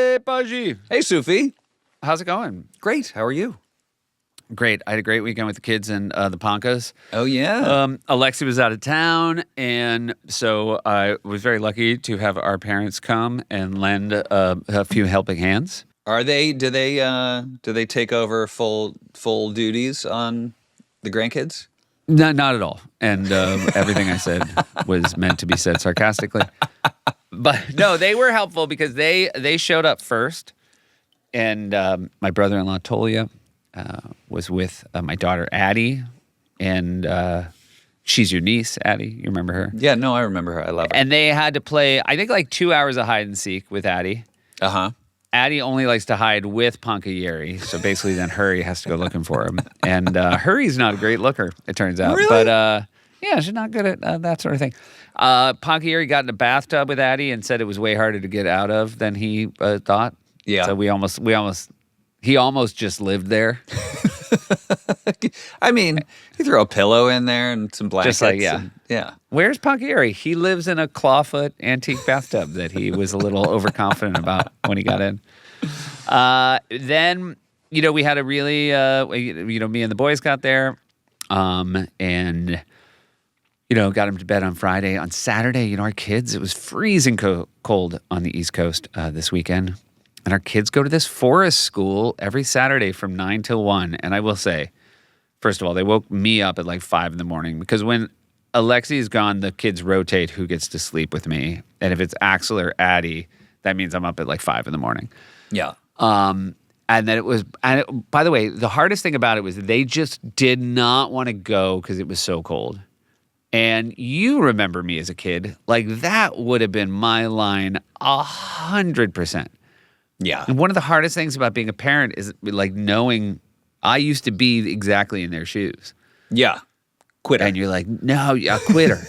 Hey, Paji. Hey, Sufi. How's it going? Great. How are you? Great. I had a great weekend with the kids and the Ponkas. Oh, yeah. Alexi was out of town, and so I was very lucky to have our parents come and lend a few helping hands. Are they? Do they take over full duties on the grandkids? No, not at all. And everything I said was meant to be said sarcastically. But no, they were helpful because they showed up first, and my brother-in-law Tolia was with my daughter Addie, and she's your niece, Addie. You remember her? Yeah, no, I remember her. I love her. And they had to play, I think, like 2 hours of hide and seek with Addie. Uh-huh. Addie only likes to hide with Punkayeri, so basically then Hurry has to go looking for him. And Hurry's not a great looker, it turns out. Really? But yeah, she's not good at that sort of thing. Punkayeri got in a bathtub with Addie and said it was way harder to get out of than he thought. Yeah. So he almost just lived there. I mean, you throw a pillow in there and some blankets. Just like, yeah. Yeah. Where's Punkayeri? He lives in a clawfoot antique bathtub that he was a little overconfident about when he got in. Then, we had a really, me and the boys got there, and, got him to bed on Friday. On Saturday, our kids, it was freezing cold on the East Coast this weekend. And our kids go to this forest school every Saturday from 9 till 1. And I will say, first of all, they woke me up at like 5 in the morning because when Alexi is gone, the kids rotate who gets to sleep with me. And if it's Axel or Addie, that means I'm up at like 5 in the morning. Yeah. And then by the way, the hardest thing about it was they just did not want to go because it was so cold. And you remember me as a kid. Like that would have been my line 100%. Yeah. And one of the hardest things about being a parent is like knowing I used to be exactly in their shoes. Yeah. Quitter. And you're like, no, a quitter.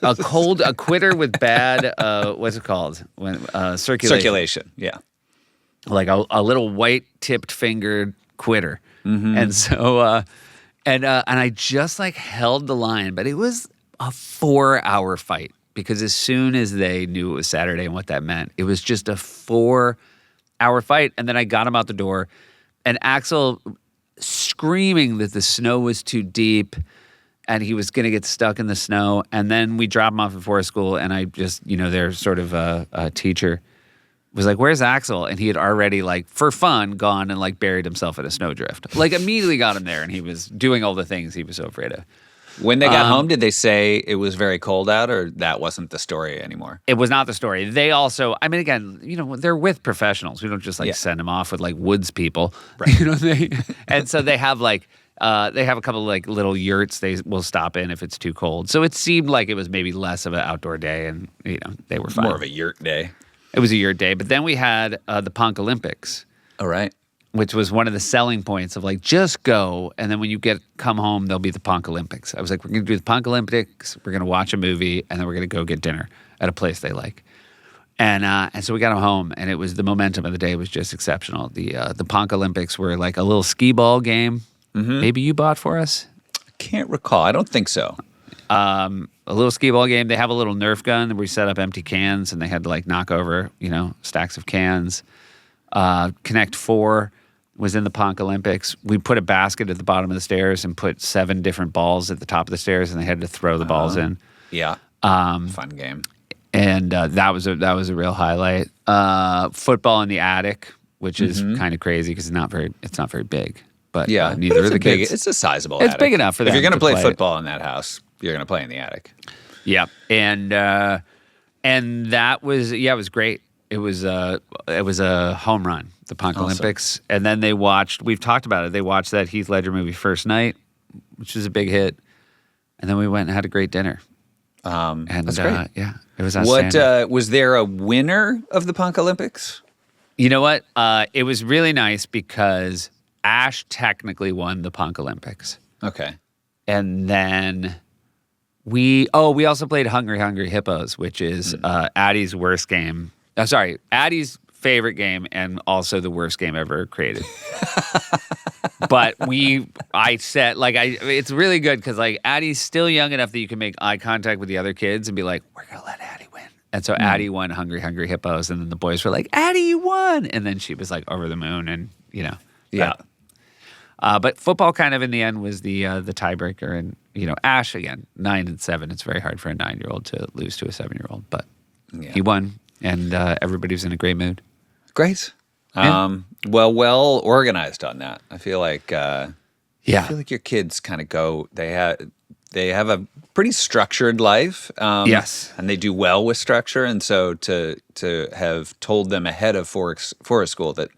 a quitter with bad, what's it called? Circulation. Circulation, yeah. Like a little white-tipped fingered quitter. Mm-hmm. And so, and I just like held the line, but it was a 4-hour fight because as soon as they knew it was Saturday and what that meant, it was just a 4-hour fight. And then I got him out the door, and Axel screaming that the snow was too deep and he was going to get stuck in the snow. And then we dropped him off at forest school, and I just, their sort of a teacher was like, where's Axel? And he had already, like, for fun, gone and, like, buried himself in a snowdrift. Like, immediately got him there, and he was doing all the things he was so afraid of. When they got home, did they say it was very cold out, or that wasn't the story anymore? It was not the story. They also, I mean, again, they're with professionals. We don't just send them off with like woods people, right? And so they have they have a couple of like little yurts they will stop in if it's too cold. So it seemed like it was maybe less of an outdoor day, and they were fine. More of a yurt day. It was a yurt day, but then we had the Ponk Olympics. All right. Which was one of the selling points of like, just go, and then when you come home, there'll be the Ponk Olympics. I was like, we're going to do the Ponk Olympics, we're going to watch a movie, and then we're going to go get dinner at a place they like. And so we got them home, and it was the momentum of the day was just exceptional. The Ponk Olympics were like a little skee ball game. Mm-hmm. Maybe you bought for us? I can't recall. I don't think so. A little skee ball game. They have a little Nerf gun where we set up empty cans, and they had to like knock over, stacks of cans. Connect 4 was in the Ponk Olympics. We put a basket at the bottom of the stairs and put 7 different balls at the top of the stairs, and they had to throw the balls in. Yeah, fun game. And that was a real highlight. Football in the attic, which is kind of crazy because it's not very big. But yeah, neither of the kids. It's a sizable. It's attic. big enough for them. If you're going to play football it. in that house, you're going to play in the attic. Yeah, and that was it was great. It was a home run, the Ponk Olympics. And then we've talked about it, they watched that Heath Ledger movie First Night, which was a big hit. And then we went and had a great dinner. That's great. Yeah, it was outstanding. What, was there a winner of the Ponk Olympics? You know what? It was really nice because Ash technically won the Ponk Olympics. Okay. And then we also played Hungry Hungry Hippos, which is Addie's worst game. Addie's favorite game and also the worst game ever created. But it's really good because like Addie's still young enough that you can make eye contact with the other kids and be like, we're going to let Addie win. And so Addie won Hungry Hungry Hippos, and then the boys were like, Addie, you won. And then she was like over the moon, and Yeah. But football kind of in the end was the tiebreaker, and Ash again 9 and 7. It's very hard for a 9-year-old to lose to a 7-year-old, but he won, and everybody was in a great mood. Great. Well organized on that. I feel like I feel like your kids kind of go. They have a pretty structured life. Yes, and they do well with structure. And so to have told them ahead of forest school that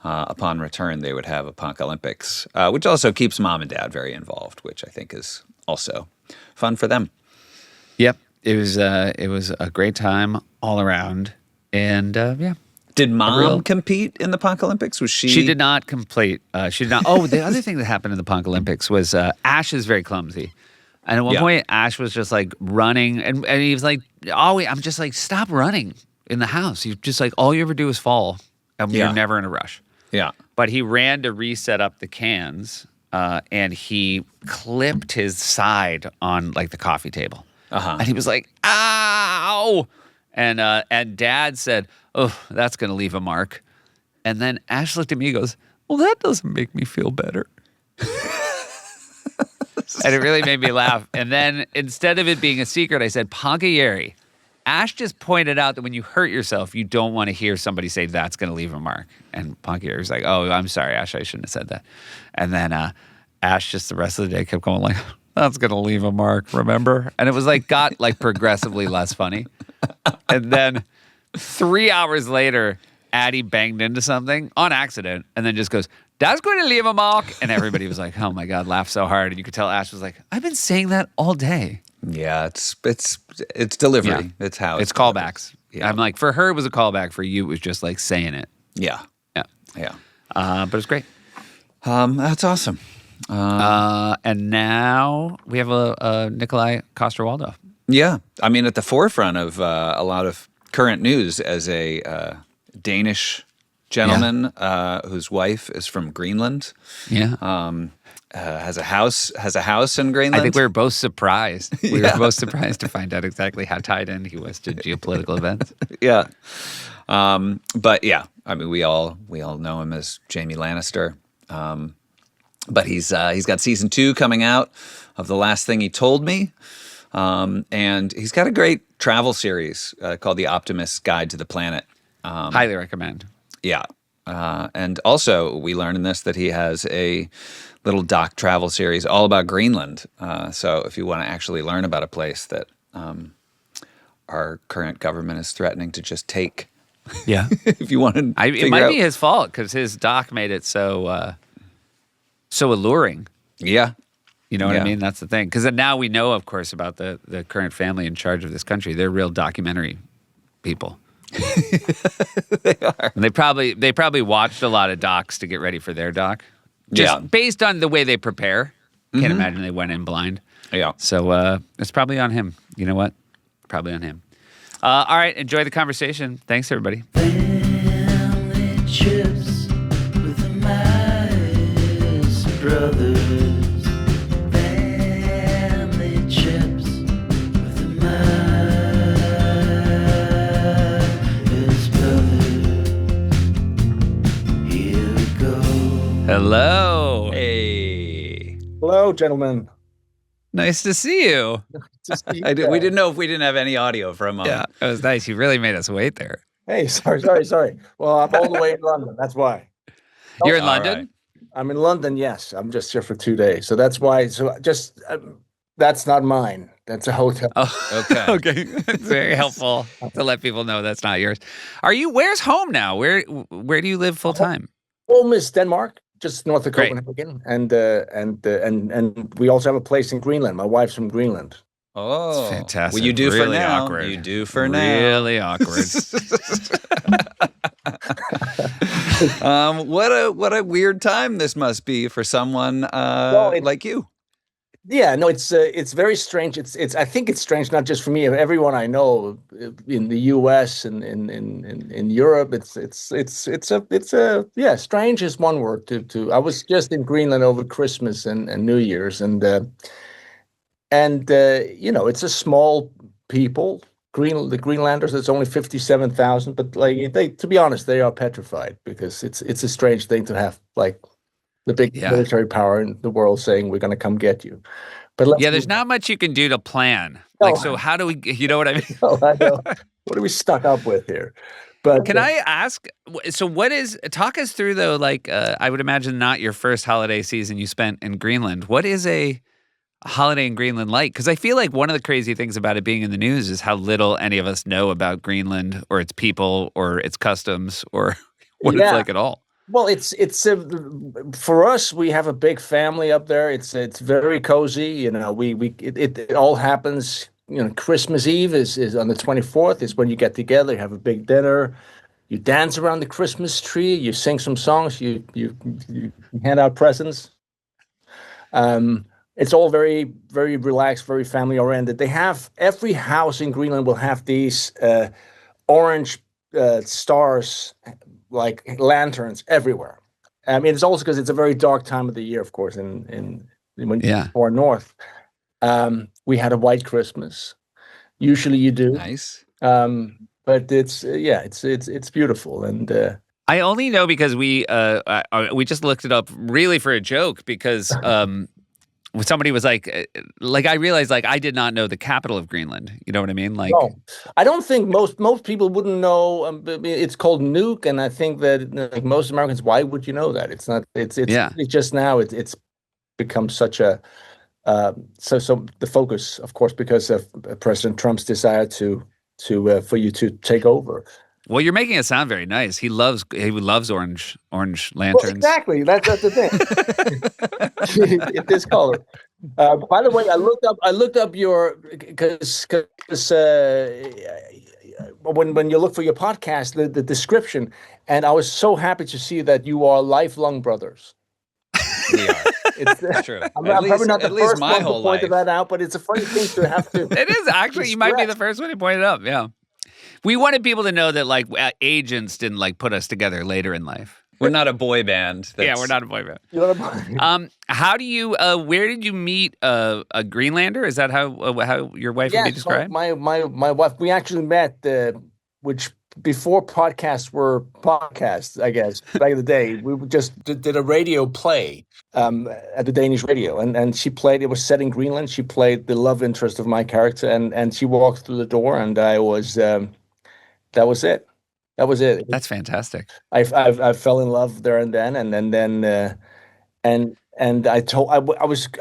upon return they would have a Punk Olympics, which also keeps mom and dad very involved, which I think is also fun for them. Yep, it was a great time all around, and Did mom compete in the Punk Olympics? Was she? She did not complete. She did not. Oh, the other thing that happened in the Punk Olympics was Ash is very clumsy. And at one point, Ash was just like running, and he was like, I'm just like, stop running in the house. You just like, all you ever do is fall, and you're never in a rush. Yeah. But he ran to reset up the cans, and he clipped his side on like the coffee table. And he was like, ow! And Dad said, oh, that's going to leave a mark. And then Ash looked at me and goes, well, that doesn't make me feel better. And it really made me laugh. And then instead of it being a secret, I said, Pankayeri, Ash just pointed out that when you hurt yourself, you don't want to hear somebody say that's going to leave a mark. And Pankayeri was like, oh, I'm sorry, Ash, I shouldn't have said that. And then Ash just the rest of the day kept going like, that's going to leave a mark, remember? And it was like, got like progressively less funny. And then 3 hours later, Addie banged into something on accident and then just goes, that's going to leave a mark. And everybody was like, oh my God, laughed so hard. And you could tell Ash was like, I've been saying that all day. Yeah, it's delivery. Yeah. It's how it's callbacks. Yeah. I'm like, for her, it was a callback. For you, it was just like saying it. Yeah. But it was great. That's awesome. And now we have a Nikolaj Coster-Waldau. Yeah. I mean, at the forefront of a lot of current news as a Danish gentleman whose wife is from Greenland. Yeah. Has a house in Greenland. I think we were both surprised. We were both surprised to find out exactly how tied in he was to geopolitical events. Yeah. But yeah, I mean, we all know him as Jamie Lannister. But he's got season 2 coming out of The Last Thing He Told Me. And he's got a great travel series called The Optimists Guide to the Planet. Highly recommend. Yeah. And also, we learned in this that he has a little doc travel series all about Greenland. So if you want to actually learn about a place that our current government is threatening to just take. Yeah. If you want to it might be his fault because his doc made it so alluring. Yeah. You know what I mean? That's the thing. Because now we know, of course, about the current family in charge of this country. They're real documentary people. They are. And they probably watched a lot of docs to get ready for their doc. Just based on the way they prepare. Can't imagine they went in blind. Yeah. So it's probably on him. You know what? Probably on him. All right. Enjoy the conversation. Thanks, everybody. Family trips with the Meyers brothers. Family trips with the Meyers brothers. Here we go. Hello. Hey. Hello, gentlemen. Nice to see you. We didn't know if we didn't have any audio for a moment. Yeah, it was nice. You really made us wait there. Hey, sorry. Well, I'm all the way in London. That's why. You're in London? Right. I'm in London, yes. I'm just here for 2 days. So that's why. So just, that's not mine. That's a hotel. Oh, okay. It's very helpful to let people know that's not yours. Where's home now? Where do you live full time? Home is Denmark, just north of Great. Copenhagen. And we also have a place in Greenland. My wife's from Greenland. Oh, fantastic. Well, you do really for now. Awkward. You do for now. Really awkward. What a weird time this must be for someone like you. Yeah, no, it's very strange. I think it's strange not just for me. Everyone I know in the U.S. and in Europe, strange is one word. I was just in Greenland over Christmas and New Year's, and it's a small people the Greenlanders. It's only 57,000, but like they, to be honest, they are petrified because it's a strange thing to have like the big Yeah. military power in the world saying we're going to come get you. But let's Yeah, there's move not much you can do to plan. No. Like, so how do we, you know what I mean? on. I know. What are we stuck up with here? But Can I ask, so what is, talk us through though, like, I would imagine not your first holiday season you spent in Greenland. What is a holiday in Greenland like? Because I feel like one of the crazy things about it being in the news is how little any of us know about Greenland or its people or its customs or what it's Yeah. like at all. Well, it's for us. We have a big family up there. It's very cozy. You know, it all happens. You know, Christmas Eve is on the 24th. Is when you get together. You have a big dinner. You dance around the Christmas tree. You sing some songs. You hand out presents. It's all very very relaxed, very family oriented. They have every house in Greenland will have these orange stars, like lanterns everywhere. I mean, it's also because it's a very dark time of the year, of course. In when Yeah. you're north, we had a white Christmas. Usually, you do, Nice. but it's beautiful. And I only know because we just looked it up really for a joke because when somebody was like I realized like I did not know the capital of Greenland. You know what I mean? Like, no, I don't think most people wouldn't know. It's called Nuuk, and I think that like most Americans, why would you know that? It's not. It's Yeah. really just now. It's become such a so the focus, of course, because of President Trump's desire to for you to take over. well, you're making it sound very nice. He loves orange Well, lanterns. exactly. That's the thing. This color. By the way, I looked up your because when you look for your podcast, the description, and I was so happy to see that you are lifelong brothers. We are. It's True. I'm At probably not the at least first my one to whole point life. that out, but it's a funny thing to have to. It is actually. You might be the stress. first one to point it up. Yeah. We wanted people to know that like agents didn't like put us together later in life. We're not a boy band. Yeah, we're not a boy band. You know what I'm- How do you? Where did you meet a Greenlander? Is that how your wife would be Yes, described? my wife. We actually met, which before podcasts were podcasts, I guess back in the day. We just did a radio play at the Danish radio, and she played. It was set in Greenland. She played the love interest of my character, and she walked through the door, and I was. That was it. That was it. That's fantastic. I fell in love there and then, and I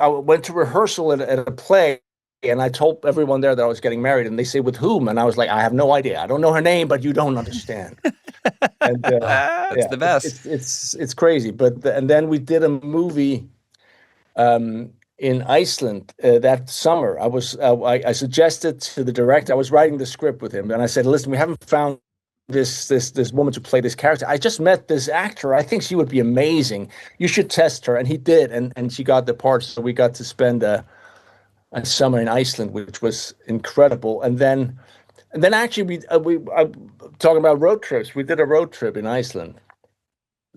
went to rehearsal at a play, and I told everyone there that I was getting married, and they say with whom, and I was like, I have no idea. I don't know her name, but you don't understand. And That's the best. It's crazy. But and then we did a movie in Iceland that summer. I suggested to the director. I was writing the script with him, and I said, listen, we haven't found this woman to play this character. I just met this actor. I think she would be amazing. You should test her. And he did, and she got the part. So we got to spend a summer in Iceland, which was incredible. And then actually we talking about road trips. We did a road trip in Iceland.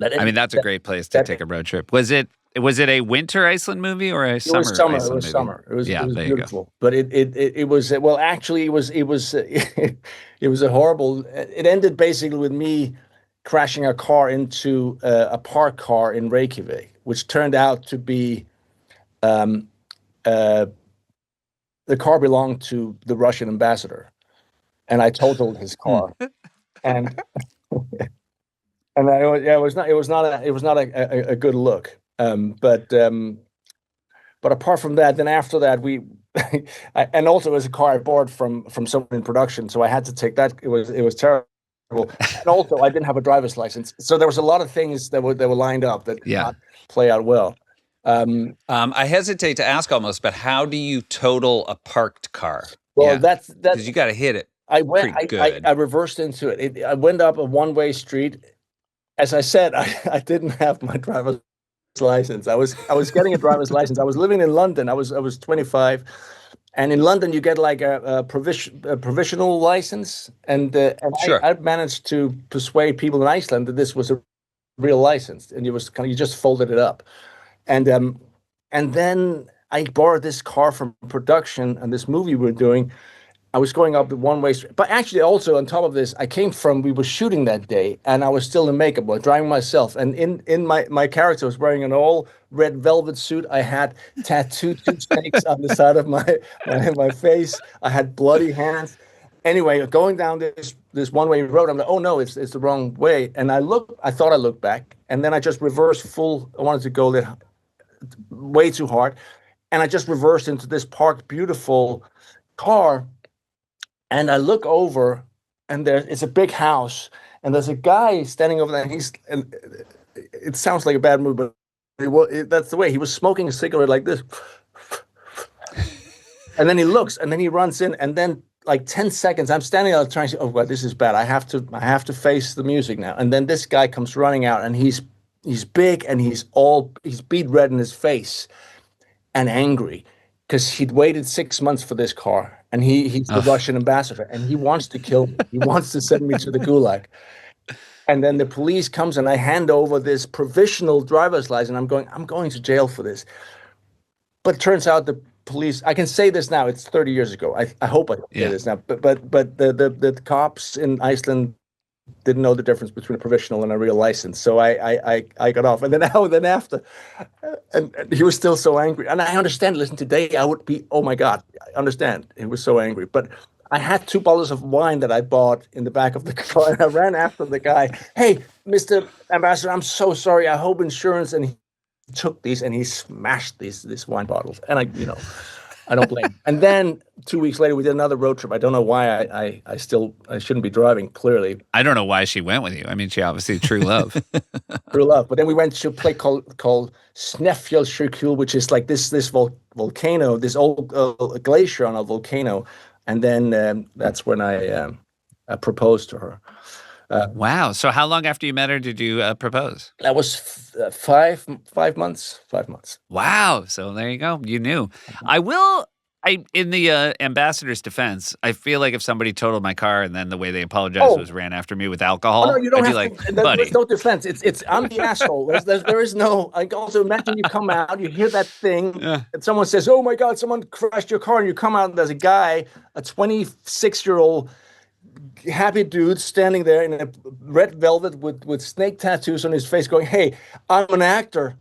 I mean, that's a great place to take a road trip. Was it a winter Iceland movie or a summer? It was summer. Iceland It was movie? summer. It was, Yeah, it was there you go. beautiful. But it was well. Actually, it was it was a horrible. It ended basically with me crashing a car into a parked car in Reykjavik, which turned out to be the car belonged to the Russian ambassador, and I totaled his car, and it was not a good look. But apart from that, then after that, and also it was a car I bought from someone in production, so I had to take that. It was terrible, and also I didn't have a driver's license, so there was a lot of things that were lined up that did not play out well. I hesitate to ask almost, but how do you total a parked car? Well, that's because you got to hit it. I went. Pretty good. I reversed into it. I went up a one-way street. As I said, I didn't have my driver's license. I was getting a driver's license. I was living in London. I was 25, and in London you get like a provisional license, and Sure. I managed to persuade people in Iceland that this was a real license, and you just folded it up, and then I borrowed this car from production and this movie we were doing. I was going up the one-way street. But actually, also on top of this, we were shooting that day, and I was still in makeup, while driving myself. And in my character was wearing an all red velvet suit. I had tattooed two snakes on the side of my face. I had bloody hands. Anyway, going down this one-way road, I'm like, oh no, it's the wrong way. And I thought I looked back, and then I just reversed full. I wanted to go there way too hard, and I just reversed into this parked, beautiful car. And I look over, and it's a big house, and there's a guy standing over there. And it sounds like a bad move, but that's the way. He was smoking a cigarette like this. And then he looks, and then he runs in, and then like 10 seconds, I'm standing there trying to say, oh, well, this is bad. I have to face the music now. And then this guy comes running out, and he's big, and he's beet red in his face and angry, because he'd waited 6 months for this car. And he's the Russian ambassador, and he wants to kill me. He wants to send me to the gulag. And then the police comes, and I hand over this provisional driver's license. I'm going to jail for this. But it turns out the police, I can say this now, it's 30 years ago. I hope I can say this now. But the cops in Iceland didn't know the difference between a provisional and a real license. So I got off. And then after, and he was still so angry. And I understand, listen, today I would be, oh my God, I understand. He was so angry. But I had 2 bottles of wine that I bought in the back of the car. And I ran after the guy. Hey, Mr. Ambassador, I'm so sorry. I hope insurance. And he took these and he smashed these wine bottles. And I don't blame him. And then 2 weeks later, we did another road trip. I don't know why I shouldn't be driving, clearly. I don't know why she went with you. I mean, she obviously true love. True love. But then we went to a place called Snæfellsjökull, which is like this volcano, this old glacier on a volcano. And then that's when I proposed to her. Wow. So how long after you met her did you propose? That was 5 months. 5 months. Wow. So there you go. You knew. In the ambassador's defense, I feel like if somebody totaled my car and then the way they apologized was ran after me with alcohol, no, you don't I'd be have like, to, buddy. there's no defense. It's I'm the asshole. There is no. I also imagine you come out, you hear that thing, and someone says, "Oh my God, someone crashed your car," and you come out and there's a guy, a 26-year-old happy dude standing there in a red velvet with snake tattoos on his face, going, "Hey, I'm an actor.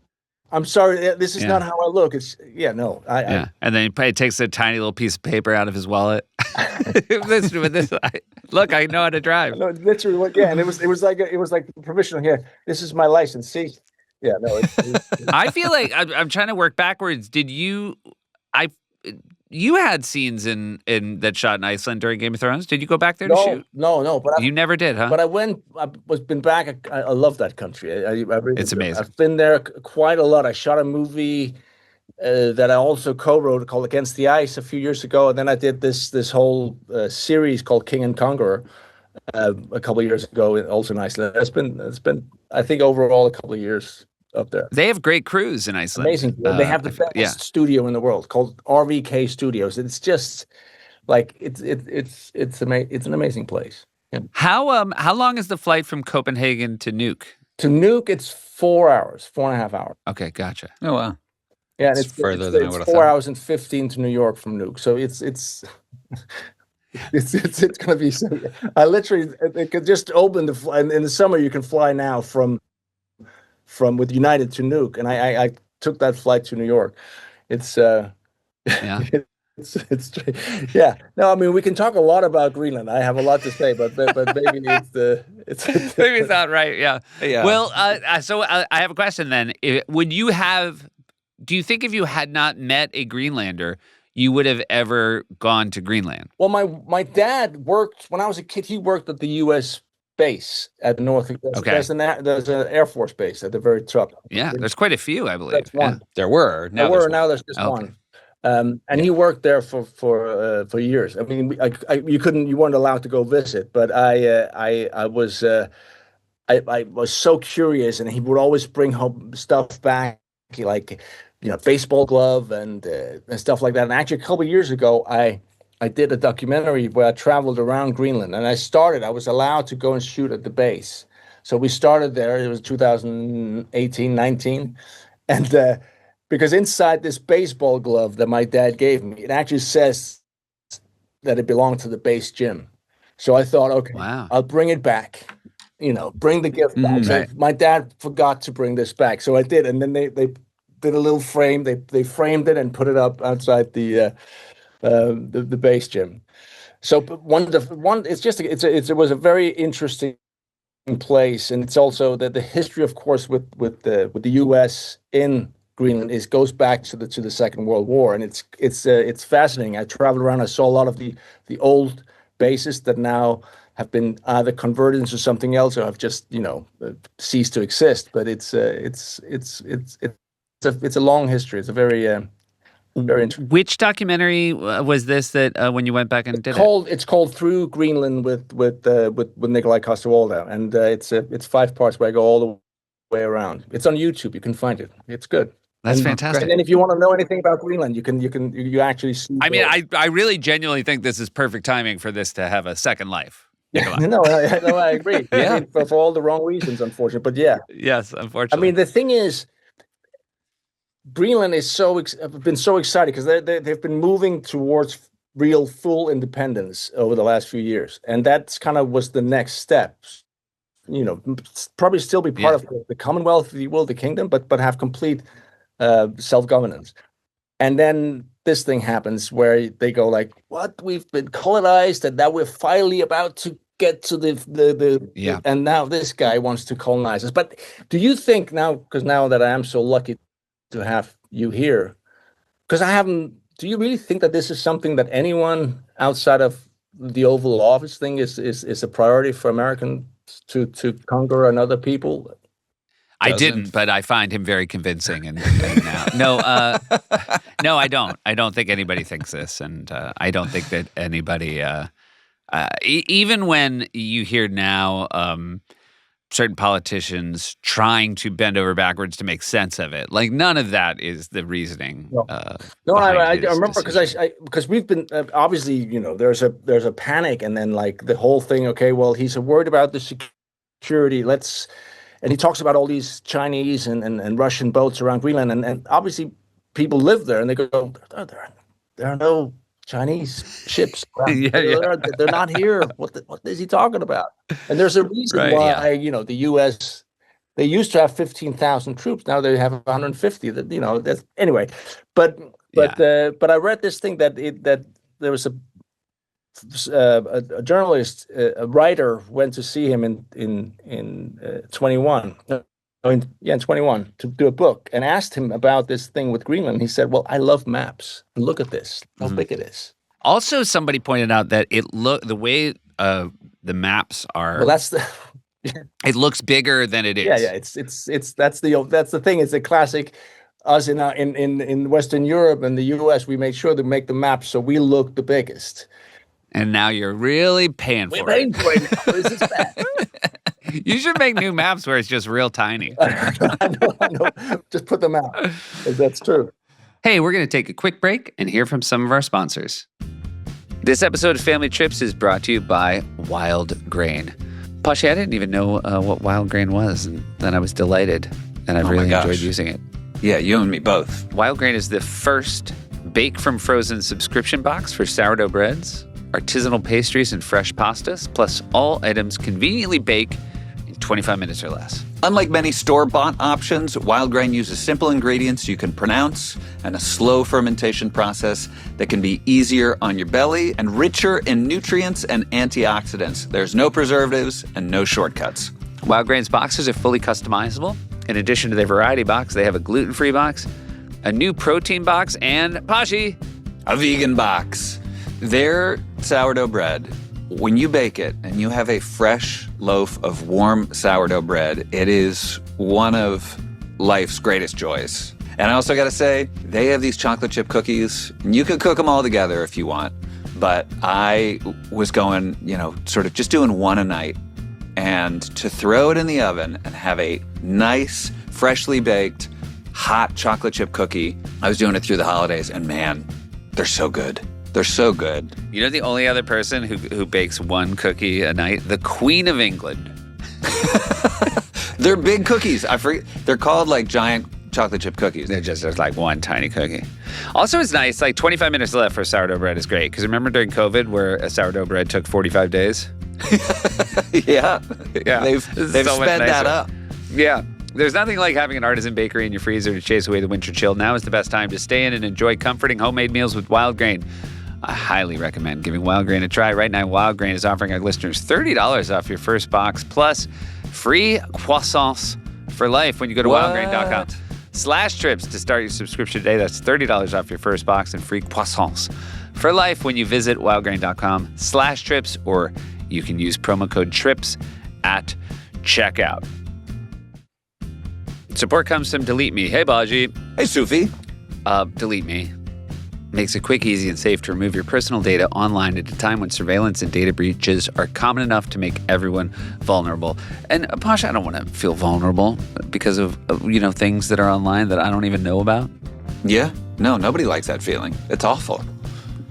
I'm sorry, this is not how I look." It's And then he takes a tiny little piece of paper out of his wallet. Look, I know how to drive. No, literally, and it was like provisional here. This is my license. See, I feel like I'm trying to work backwards. You had scenes in that shot in Iceland during Game of Thrones. Did you go back there to shoot? No. But you never did, huh? But I've been back. I love that country. It's amazing. I've been there quite a lot. I shot a movie that I also co-wrote called Against the Ice a few years ago, and then I did this whole series called King and Conqueror a couple of years ago, also in Iceland. It's been I think overall a couple of years up there. They have great crews in Iceland. Amazing. They have the best studio in the world called RVK Studios. It's just like it's an amazing place. Yeah. How long is the flight from Copenhagen to Nuuk? To Nuuk, it's 4 hours, 4.5 hours. Okay, gotcha. Oh wow. Yeah, and it's further than I would have thought. 4 hours and 15 to New York from Nuuk. So it's gonna be. So, I literally it could just open the flight in the summer. You can fly now from with United to Nuuk, and I took that flight to New York. It's it's No, I mean we can talk a lot about Greenland. I have a lot to say, but maybe it's maybe it's not right. Yeah. Well, so I have a question then. Do you think if you had not met a Greenlander, you would have ever gone to Greenland? Well, my dad worked when I was a kid. He worked at the U.S. base at the north. There's an Air Force base at the very top. Yeah, there's quite a few, I believe. That's one. Yeah. There were. Now there's just one. And he worked there for years. I mean, you weren't allowed to go visit, but I was so curious, and he would always bring home stuff back, like baseball glove and stuff like that. And actually, a couple of years ago, I did a documentary where I traveled around Greenland, and I was allowed to go and shoot at the base. So we started there. It was 2018, 19, and because inside this baseball glove that my dad gave me, it actually says, that it belonged to the base gym. So I thought, okay, Wow. I'll bring it back. Bring the gift back. So Right. my dad forgot to bring this back, so I did, and then they did a little frame. They framed it and put it up outside the base gym. So but it was a very interesting place, and it's also that the history, of course, with the U.S. in Greenland goes back to the Second World War, and it's fascinating. I traveled around. I saw a lot of the old bases that now have been either converted into something else or have just ceased to exist. But it's a long history. It's a very interesting. Which documentary was this that when you went back and did it? It's called Through Greenland with Nikolaj Coster-Waldau, and it's 5 parts where I go all the way around. It's on YouTube. You can find it. It's good. That's And fantastic. then if you want to know anything about Greenland, you actually see. I mean, I really genuinely think this is perfect timing for this to have a second life. Nikolaj. No, I agree. Yeah. I mean, for all the wrong reasons, unfortunately. But yeah, Yes, I unfortunately. mean, the thing is, Greenland is been so excited because they've been moving towards real full independence over the last few years, and that's kind of was the next step. Probably still be part of the Commonwealth, if you will, the kingdom, but have complete self-governance. And then this thing happens where they go like, "What? We've been colonized, and now we're finally about to get to the and now this guy wants to colonize us." But do you think because now that I am so lucky to have you here, because I haven't, do you really think that this is something that anyone outside of the Oval Office thing is a priority for Americans to conquer another people? I didn't, but I find him very convincing. And no, I don't. I don't think anybody thinks this, and I don't think that anybody, even when you hear now certain politicians trying to bend over backwards to make sense of it, like none of that is the reasoning. No, behind I his remember decision. because we've been obviously there's a panic, and then like the whole thing. Okay, well he's worried about the security. And he talks about all these Chinese and Russian boats around Greenland, and obviously people live there, and they go, there are no Chinese ships. They're not here. What is he talking about? And there's a reason why the U.S. they used to have 15,000 troops. Now they have 150. That's anyway. But I read this thing that there was a journalist, a writer went to see him in 21. In 21 to do a book, and asked him about this thing with Greenland. He said, "Well, I love maps. Look at this, how big it is." Also, somebody pointed out that the way the maps are. Well, that's it looks bigger than it is. Yeah. It's that's the thing. It's a classic. Us in Western Europe and the U.S., we make sure to make the maps so we look the biggest. And now you're really paying for it. We're paying for it now. This is bad. You should make new maps where it's just real tiny. I know. Just put them out. That's true. Hey, we're going to take a quick break and hear from some of our sponsors. This episode of Family Trips is brought to you by Wild Grain. Pasha, I didn't even know what Wild Grain was, and then I was delighted, and I've really enjoyed using it. Yeah, you and me both. Wild Grain is the first bake from frozen subscription box for sourdough breads, artisanal pastries, and fresh pastas, plus all items conveniently bake in 25 minutes or less. Unlike many store-bought options, Wild Grain uses simple ingredients you can pronounce and a slow fermentation process that can be easier on your belly and richer in nutrients and antioxidants. There's no preservatives and no shortcuts. Wild Grain's boxes are fully customizable. In addition to their variety box, they have a gluten-free box, a new protein box, and Pashi, a vegan box. Their sourdough bread, when you bake it and you have a fresh loaf of warm sourdough bread, it is one of life's greatest joys. And I also got to say, they have these chocolate chip cookies, and you can cook them all together if you want. But I was going, sort of just doing one a night. And to throw it in the oven and have a nice, freshly baked, hot chocolate chip cookie, I was doing it through the holidays, and man, they're so good. They're so good. You know the only other person who bakes one cookie a night? The Queen of England. They're big cookies. I forget. They're called like giant chocolate chip cookies. There's like one tiny cookie. Also, it's nice. Like 25 minutes left for sourdough bread is great. Because remember during COVID where a sourdough bread took 45 days? Yeah. Yeah. They've so much sped that nicer. up. Yeah. There's nothing like having an artisan bakery in your freezer to chase away the winter chill. Now is the best time to stay in and enjoy comforting homemade meals with Wild Grain. I highly recommend giving Wild Grain a try. Right now, Wild Grain is offering our listeners $30 off your first box, plus free croissants for life when you go to wildgrain.com/trips to start your subscription today. That's $30 off your first box and free croissants for life when you visit wildgrain.com/trips, or you can use promo code TRIPS at checkout. Support comes from Delete Me. Hey, Baji. Hey, Sufi. Delete Me makes it quick, easy, and safe to remove your personal data online at a time when surveillance and data breaches are common enough to make everyone vulnerable. And Pasha, I don't want to feel vulnerable because of things that are online that I don't even know about. Yeah. No, nobody likes that feeling. It's awful.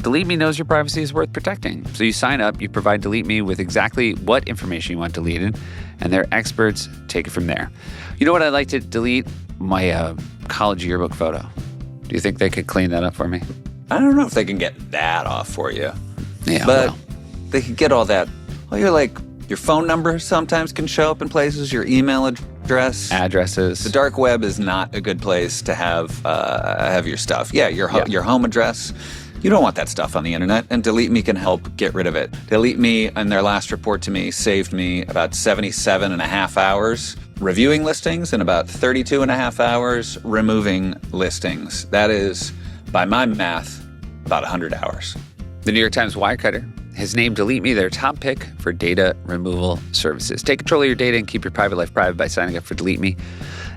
Delete Me knows your privacy is worth protecting. So you sign up, you provide Delete Me with exactly what information you want deleted, and their experts take it from there. You know what I'd like to delete? My college yearbook photo. Do you think they could clean that up for me? I don't know if they can get that off for you. Yeah, but well. they could get all that. Well, your phone number sometimes can show up in places, your email address. Addresses. The dark web is not a good place to have your stuff. Yeah, your home address. You don't want that stuff on the internet, and Delete Me can help get rid of it. Delete Me, in their last report to me, saved me about 77 and a half hours reviewing listings and about 32 and a half hours removing listings. That is, by my math, about 100 hours. The New York Times Wirecutter has named Delete Me their top pick for data removal services. Take control of your data and keep your private life private by signing up for Delete Me.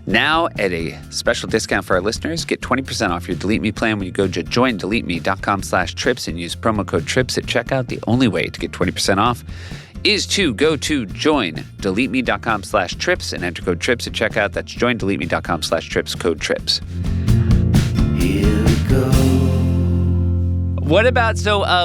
Now, at a special discount for our listeners, get 20% off your Delete Me plan when you go to joindeleteme.com/trips and use promo code TRIPS at checkout. The only way to get 20% off is to go to joindeleteme.com/trips and enter code TRIPS at checkout. That's joindeleteme.com/trips, code TRIPS. Here we go. What about,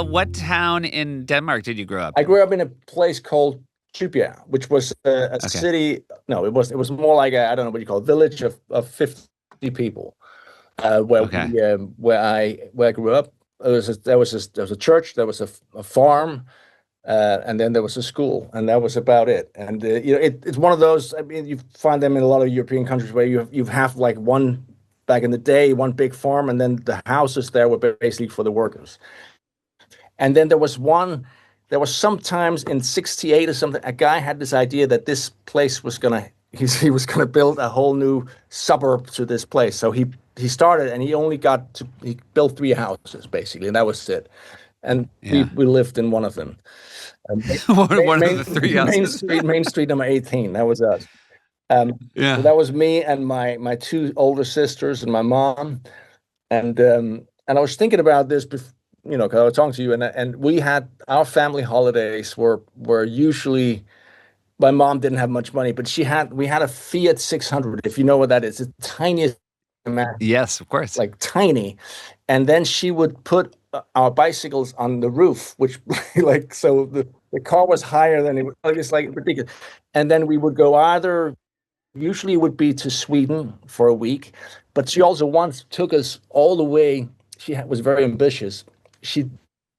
what town in Denmark did you grow up I in? grew up in a place called Fiat, which was a city. No, it was more like I don't know what you call it, village of 50 people. Where I grew up, there was a church, there was a farm, and then there was a school, and that was about it. And it's one of those. I mean, you find them in a lot of European countries where you have like one. Back in the day, one big farm, and then the houses there were basically for the workers. And then there was sometimes in 68 or something, a guy had this idea that this place was he was gonna build a whole new suburb to this place. So he started, and he built 3 houses basically, and that was it. And we lived in one of them. One of the 3 houses. Main Street number 18. That was us. So that was me and my 2 older sisters and my mom, and I was thinking about this, because I was talking to you, and we had our family holidays were usually. My mom didn't have much money, but we had a Fiat 600, if you know what that is. It's the tiniest man. Yes, of course. Like tiny, and then she would put our bicycles on the roof, which so the car was higher than it was, like ridiculous, and then we would go usually it would be to Sweden for a week, but she also once took us all the way. She was very ambitious. She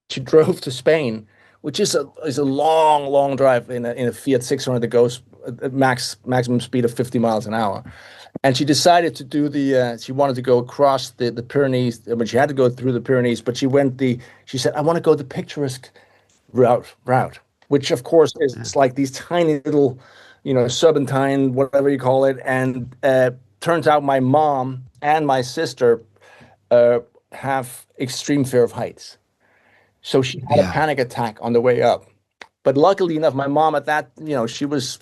drove to Spain, which is a long drive in a Fiat 600 that goes at maximum speed of 50 miles an hour. And she decided to do she wanted to go across the Pyrenees. I mean, she had to go through the Pyrenees, but she said, I want to go the picturesque route, which of course is like these tiny little, serpentine, whatever you call it. And turns out my mom and my sister have extreme fear of heights. So she had a panic attack on the way up. But luckily enough, my mom at that, she was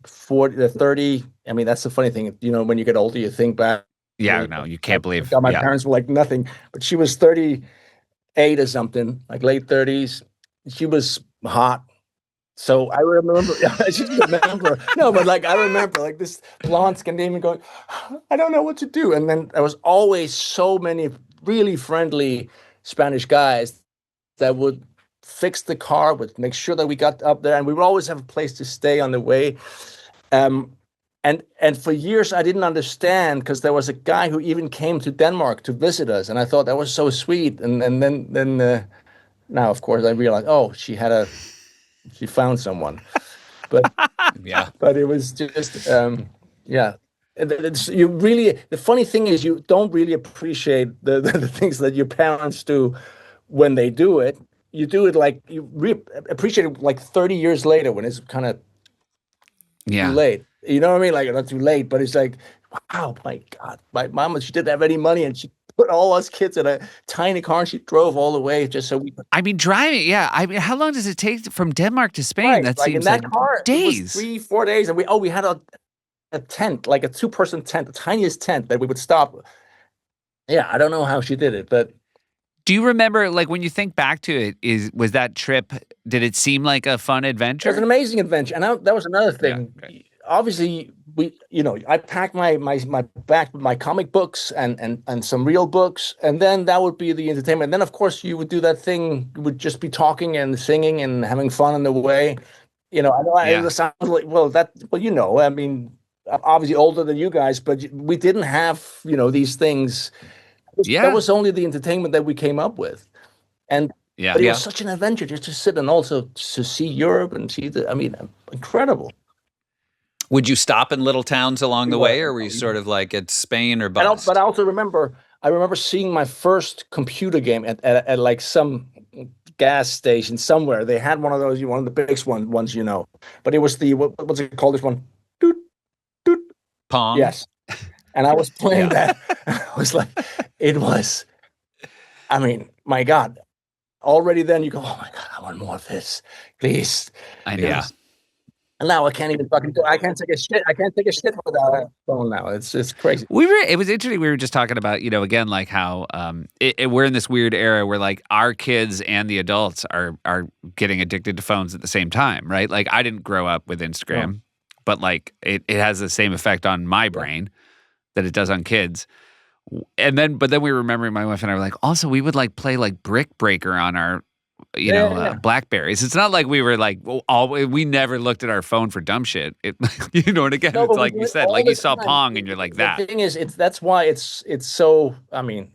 30. I mean, that's the funny thing. When you get older, you think back. Yeah, no, you can't believe. My parents were like nothing. But she was 38 or something, like late 30s. She was hot. So I remember, no, but I remember like this blonde Scandinavian going, I don't know what to do. And then there was always so many really friendly Spanish guys that would fix the car, would make sure that we got up there, and we would always have a place to stay on the way. And And for years I didn't understand because there was a guy who even came to Denmark to visit us, and I thought that was so sweet. And then now of course I realized, oh, she found someone, but Yeah. but it was just yeah. You really, the funny thing is you don't really appreciate the things that your parents do when they do it. You do it like appreciate it like 30 years later when it's kind of too Yeah. late. You know what I mean? Like not too late, but it's like, wow, my God, my mama, she didn't have any money and she put all us kids in a tiny car and she drove all the way just so we could. I mean, driving. Yeah. I mean, how long does it take from Denmark to Spain? Right. That Like in seems like that car, it was days. 3, 4 days. And we had a tent, like a 2-person tent, the tiniest tent that we would stop. Yeah, I don't know how she did it, but Do you remember, like, when you think back to it, was that trip, did it seem like a fun it was an adventure? amazing adventure. And that was another Yeah. thing. Okay. Obviously, I packed my back with my comic books and some real books, and then that would be the entertainment. And then, of course, you would do that thing. You would just be talking and singing and having fun on the way. I know Yeah. it sounds like, I mean, I'm obviously older than you guys, but we didn't have, these things. That Yeah. was only the entertainment that we came up with. And Yeah. but it was Yeah. such an adventure just to sit and also to see Europe and see I mean, incredible. Would you stop in little towns along the Well, way, or were you sort of like at Spain or but bust? I also remember seeing my first computer game at like some gas station somewhere. They had one of those, one of the biggest ones, but it was the what's it called? This one, doot, doot. Pong? Yes. And I was playing Yeah. that. I was like, it was. I mean, my God. Already then you go, oh my God, I want more of this, please. I know. Yeah. And now I can't even fucking do. I can't take a shit. I can't take a shit without a phone now. It's crazy. It was interesting. We were just talking about, again, like how we're in this weird era where like our kids and the adults are getting addicted to phones at the same time, right? Like I didn't grow up with Instagram, but like it has the same effect on my brain that it does on kids. But then we were remembering, my wife and I were like, also we would like play like Brick Breaker on our, Blackberries. It's not like we were like, we never looked at our phone for dumb shit. And again, No, it's but we like do you it said, all like the you saw time. Pong and you're like that. The thing is, that's why it's so. I mean,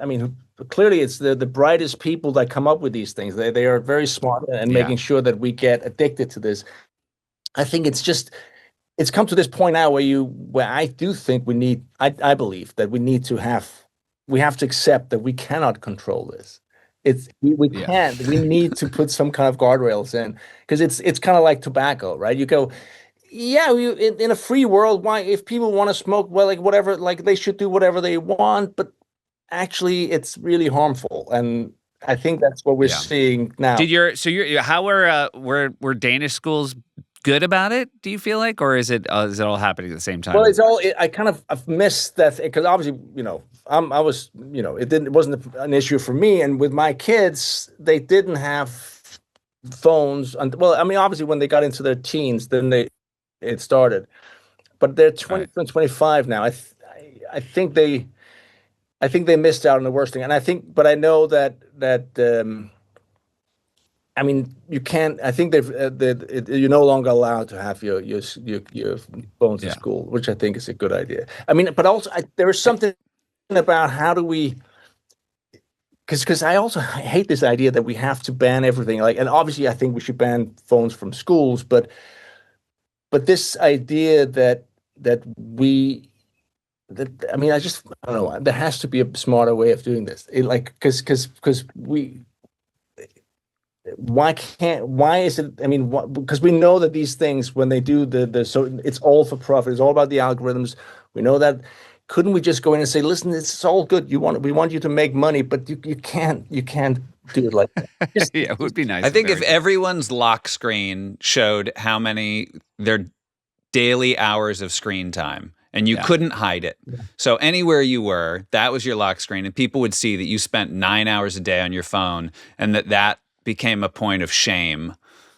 I mean, clearly it's the brightest people that come up with these things. They are very smart and Yeah. making sure that we get addicted to this. I think it's come to this point now where I do think I believe that we have to accept that we cannot control this. We Yeah. can't. We need to put some kind of guardrails in because it's kind of like tobacco, right? You go, yeah, in a free world, why if people want to smoke, well, like whatever, like they should do whatever they want, but actually it's really harmful. And I think that's what we're Yeah. seeing now. How were Danish schools good about it? Do you feel like, or is it all happening at the same time? Well, I've missed that because obviously, I was, it wasn't an issue for me. And with my kids, they didn't have phones. Well, I mean, obviously when they got into their teens, then it started, but they're 20 Right. and 25 now. I think they missed out on the worst thing. And but I know that I mean, you can't. I think you're no longer allowed to have your phones in Yeah. school, which I think is a good idea. I mean, but also there is something about how do we, because I also hate this idea that we have to ban everything. Like, and obviously, I think we should ban phones from schools, but this idea that we that I mean, I don't know. There has to be a smarter way of doing this. Because we. Why is it? I mean, because we know that these things, when they do so it's all for profit. It's all about the algorithms. We know that. Couldn't we just go in and say, listen, it's all good. We want you to make money, but you can't do it like that. Yeah, it would be nice. I think if there everyone's lock screen showed how many their daily hours of screen time, and you couldn't hide it. So anywhere you were, that was your lock screen, and people would see that you spent 9 hours a day on your phone, and that became a point of shame.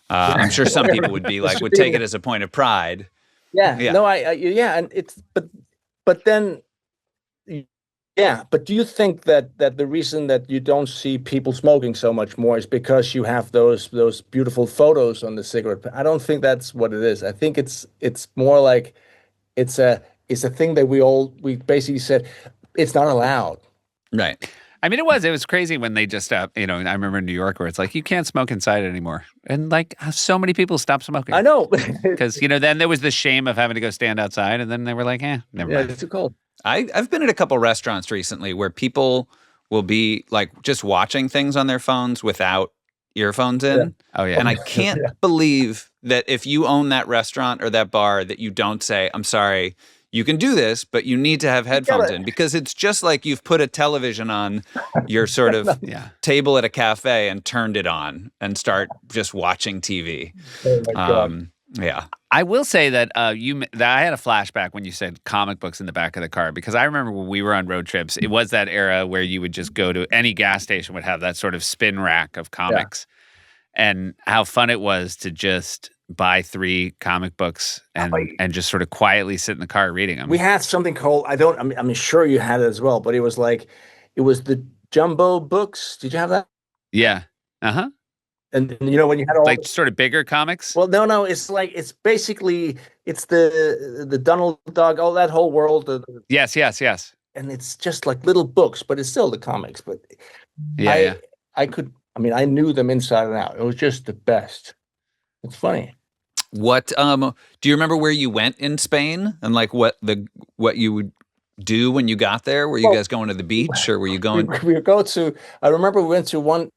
I'm sure some people would would take it as a point of pride. Yeah. Yeah. No, and but then, yeah. But do you think that the reason that you don't see people smoking so much more is because you have those beautiful photos on the cigarette? I don't think that's what it is. I think it's more like it's a thing that we basically said it's not allowed. Right. I mean, it was crazy when they just stopped. I remember in New York where it's like you can't smoke inside anymore, and like so many people stopped smoking. I know. Because then there was the shame of having to go stand outside, and then they were like, never Yeah, mind. it's too cold. I've been at a couple restaurants recently where people will be like just watching things on their phones without earphones in. Oh yeah. And I can't believe that if you own that restaurant or that bar that you don't say, I'm sorry, you can do this, but you need to have headphones in, because it's just like you've put a television on your sort of Yeah. table at a cafe and turned it on and start just watching TV. Oh my God. Yeah. I will say that I had a flashback when you said comic books in the back of the car, because I remember when we were on road trips, it was that era where you would just go to any gas station would have that sort of spin rack of comics, and how fun it was to just buy 3 comic books and just sort of quietly sit in the car reading them. We had something called I'm sure you had it as well, but it was the jumbo books. Did you have that? Yeah. Uh-huh. And when you had all Like sort of bigger comics? well, no, it's basically it's the Donald Duck, all that whole world, Yes. and it's just like little books, but it's still the comics. But Yeah. I knew them inside and out. It was just the best. It's funny. What do you remember where you went in Spain, and like what you would do when you got there? Were you guys going to the beach, or were you going? We would go to. I remember we went to one.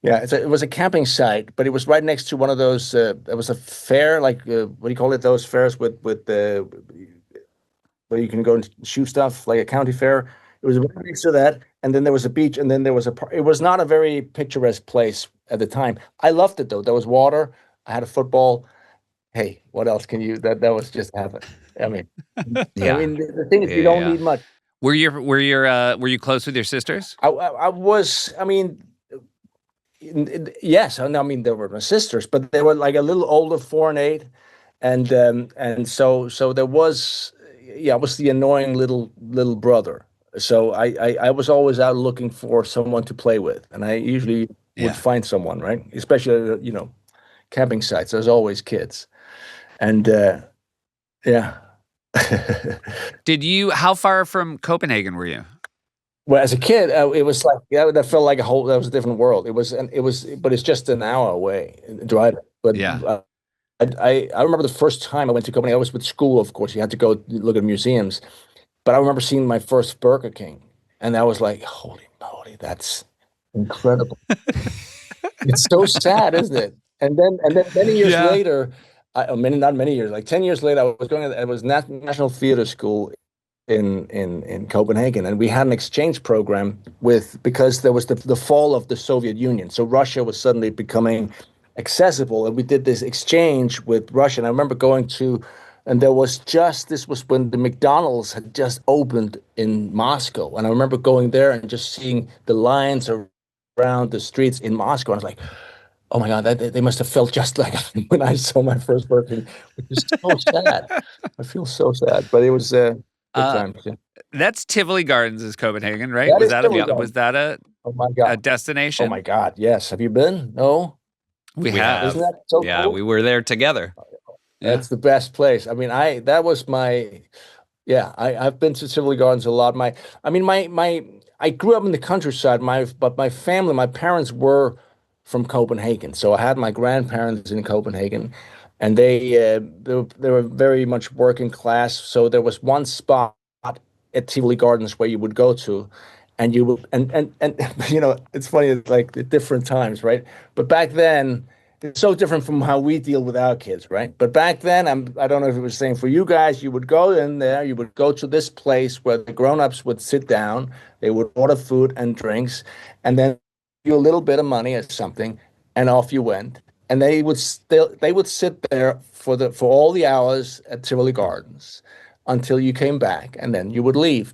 Yeah, it was a camping site, but it was right next to one of those. It was a fair, like what do you call it? Those fairs with where you can go and shoot stuff, like a county fair. It was right next to that, and then there was a beach, and then there was it was not a very picturesque place at the time. I loved it though. There was water. I had a football. Hey, what else can you? That was just heaven. I mean, Yeah. the thing is, you don't need much. Were you close with your sisters? I was. I mean, yes. I mean, they were my sisters, but they were like a little older, 4 and 8, and so there was. Yeah, I was the annoying little brother. So I was always out looking for someone to play with, and I usually Yeah. would find someone, right? Especially camping sites. There's always kids, and yeah. How far from Copenhagen were you? Well, as a kid, it was like that felt like that was a different world. But it's just an hour away driving. But Yeah. I remember the first time I went to Copenhagen. I was with school, of course. You had to go look at museums. But I remember seeing my first Burger King, and I was like, "Holy moly, that's incredible!" It's so sad, isn't it? And then many years Yeah. later, not many years, like 10 years later, I was National Theater School in Copenhagen, and we had an exchange program because there was the fall of the Soviet Union, so Russia was suddenly becoming accessible, and we did this exchange with Russia. And I remember going to, and this was when the McDonald's had just opened in Moscow, and I remember going there and just seeing the lines around the streets in Moscow, and I was like, oh my God, they must have felt just like when I saw my first Burger King, which is so sad. I feel so sad, but it was good times. Yeah. That's Tivoli Gardens is Copenhagen, right? That Was is that Tivoli a, Gardens. was that a, Oh my a God. destination? Oh my God. Yes. Have you been? No. We We have. have. Isn't that so Yeah, cool? we were there together. That's the best place. I mean, that was my, yeah, I've been to Tivoli Gardens a lot. I grew up in the countryside. But my parents were from Copenhagen. So I had my grandparents in Copenhagen, and they were very much working class. So there was one spot at Tivoli Gardens where you would go to, and you would, and it's funny, it's like at different times, right? But back then, it's so different from how we deal with our kids, right? But back then, I don't know if it was the same for you guys. You would go in there, you would go to this place where the grown-ups would sit down, they would order food and drinks, and then you a little bit of money or something, and off you went. And they would sit there for all the hours at Tivoli Gardens until you came back, and then you would leave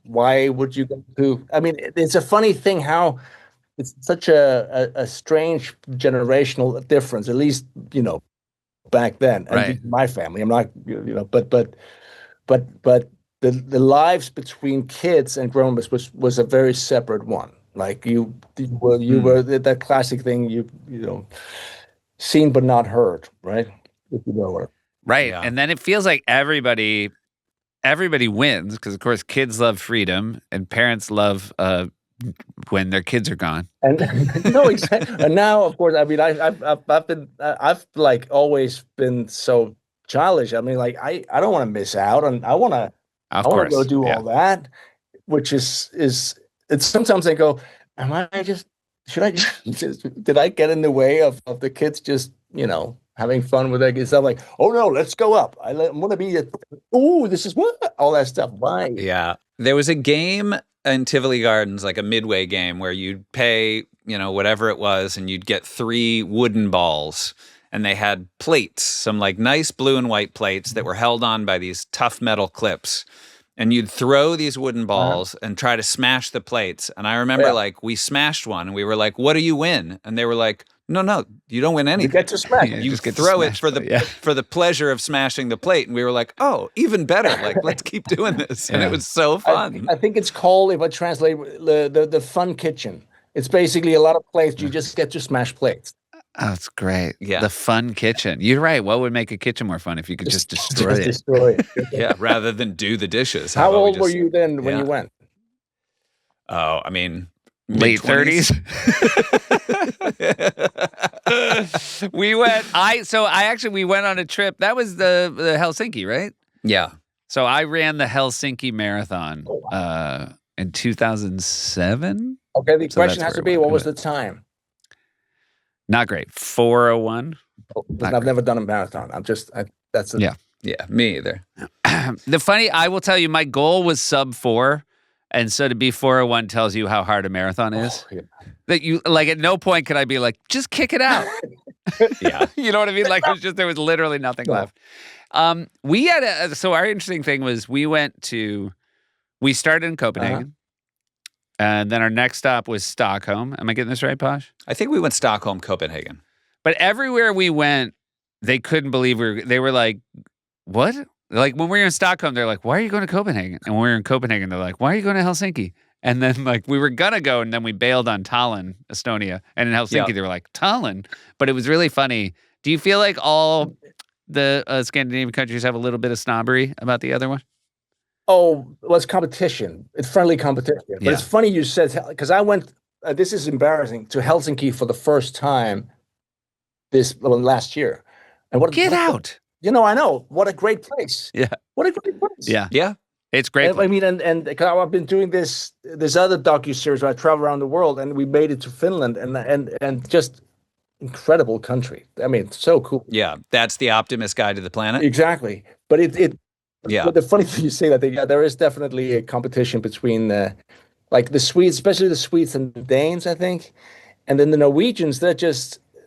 why would you go to? I mean, it's a funny thing how it's such a strange generational difference, at least, back then. And Right. my family, I'm not, but the lives between kids and grown-ups was a very separate one. Like you were that classic thing, seen but not heard, right? If you know what. Right. Yeah. And then it feels like everybody wins because, of course, kids love freedom and parents love when their kids are gone. And no, exactly. And now, of course, I mean, I've like always been so childish. I mean, like I don't want to miss out, and I want to go do all that, which is it's sometimes I go, should I just did I get in the way of the kids just having fun with their kids? I'm like, oh no, let's go up. I want to be this is what all that stuff. Why? Yeah, there was a game in Tivoli Gardens, like a midway game, where you'd pay, whatever it was, and you'd get 3 wooden balls, and they had plates, some like nice blue and white plates that were held on by these tough metal clips. And you'd throw these wooden balls and try to smash the plates. And I remember we smashed one and we were like, what do you win? And they were like, no, you don't win anything. You get to smash. You just throw it for the pleasure of smashing the plate. And we were like, oh, even better. Like, let's keep doing this. And it was so fun. I think it's called, if I translate, the fun kitchen. It's basically a lot of plates. You just get to smash plates. Oh, that's great. Yeah. The fun kitchen. You're right. What would make a kitchen more fun if you could just destroy it? Destroy it. Yeah, rather than do the dishes. How old were you then when you went? Oh, I mean, late 30s. We went. We went on a trip. That was the Helsinki, right? Yeah. So I ran the Helsinki Marathon in 2007. Okay, the question has to be, what was the time? Not great. 4:01. I've never done a marathon. Yeah, me either. I will tell you, my goal was sub 4. And so to be 4:01 tells you how hard a marathon is. Yeah. That you like at no point could I be like, just kick it out. Yeah. You know what I mean? Like there was literally nothing left. We had so our interesting thing was we started in Copenhagen. And then our next stop was Stockholm. Am I getting this right, Posh? I think we went Stockholm, Copenhagen. But everywhere we went, they couldn't believe they were like, what? Like when we were in Stockholm, they're like, why are you going to Copenhagen? And when we were in Copenhagen, they're like, why are you going to Helsinki? And then like we were going to go and then we bailed on Tallinn, Estonia. And in Helsinki, they were like, Tallinn? But it was really funny. Do you feel like all the Scandinavian countries have a little bit of snobbery about the other one? Oh, well, it's competition. It's friendly competition. But it's funny you said, because I went, this is embarrassing, to Helsinki for the first time last year. And Get out. I know. What a great place. Yeah. What a great place. Yeah. Yeah. It's great. I mean, and I've been doing this other docuseries where I travel around the world, and we made it to Finland, and just incredible country. I mean, it's so cool. Yeah. That's the Optimist Guide to the Planet. Exactly. But But the funny thing you say that there is definitely a competition between like the Swedes, especially the Swedes and the Danes, I think, and then the Norwegians.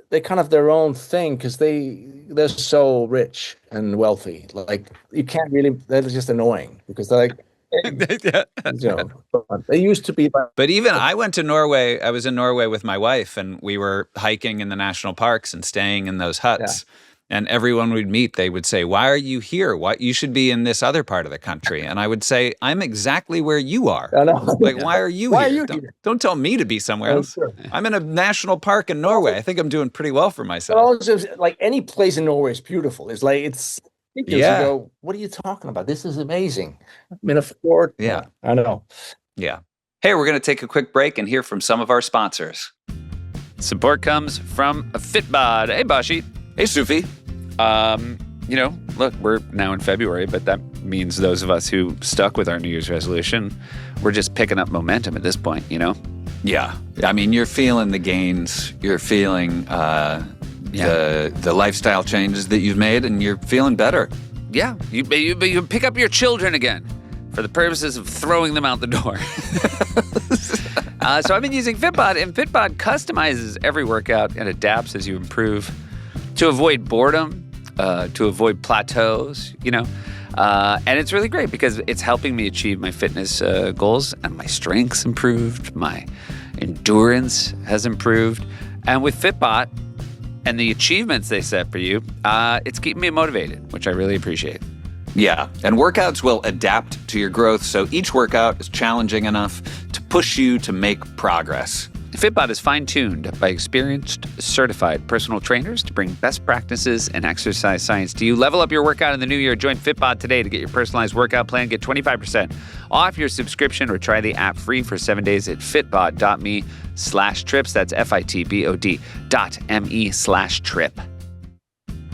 They're kind of their own thing because they're so rich and wealthy. Like you can't really. They're just annoying because they're like. They used to be. But even I went to Norway. I was in Norway with my wife, and we were hiking in the national parks and staying in those huts. Yeah. And everyone we'd meet, they would say, why are you here? Why you should be in this other part of the country. And I would say, I'm exactly where you are. I know. Like, why are you here? Don't tell me to be somewhere else. Sure. I'm in a national park in Norway. I think I'm doing pretty well for myself. Well, also, like any place in Norway is beautiful. It's like, you go, what are you talking about? This is amazing. I'm in a fort. Yeah. I know. Yeah. Hey, we're going to take a quick break and hear from some of our sponsors. Support comes from Fitbod. Hey, Bashi. Hey, Sufi. Look, we're now in February, but that means those of us who stuck with our New Year's resolution, we're just picking up momentum at this point, Yeah. I mean, you're feeling the gains. You're feeling the lifestyle changes that you've made, and you're feeling better. Yeah. You pick up your children again for the purposes of throwing them out the door. So I've been using Fitbod, and Fitbod customizes every workout and adapts as you improve to avoid boredom, to avoid plateaus, and it's really great because it's helping me achieve my fitness goals, and my strength's improved, my endurance has improved, and with Fitbot and the achievements they set for you, it's keeping me motivated, which I really appreciate. Yeah, and workouts will adapt to your growth, so each workout is challenging enough to push you to make progress. Fitbod is fine-tuned by experienced, certified personal trainers to bring best practices and exercise science to you. Level up your workout in the new year. Join Fitbod today to get your personalized workout plan. Get 25% off your subscription or try the app free for 7 days at fitbod.me/trips. That's fitbod.me/trip.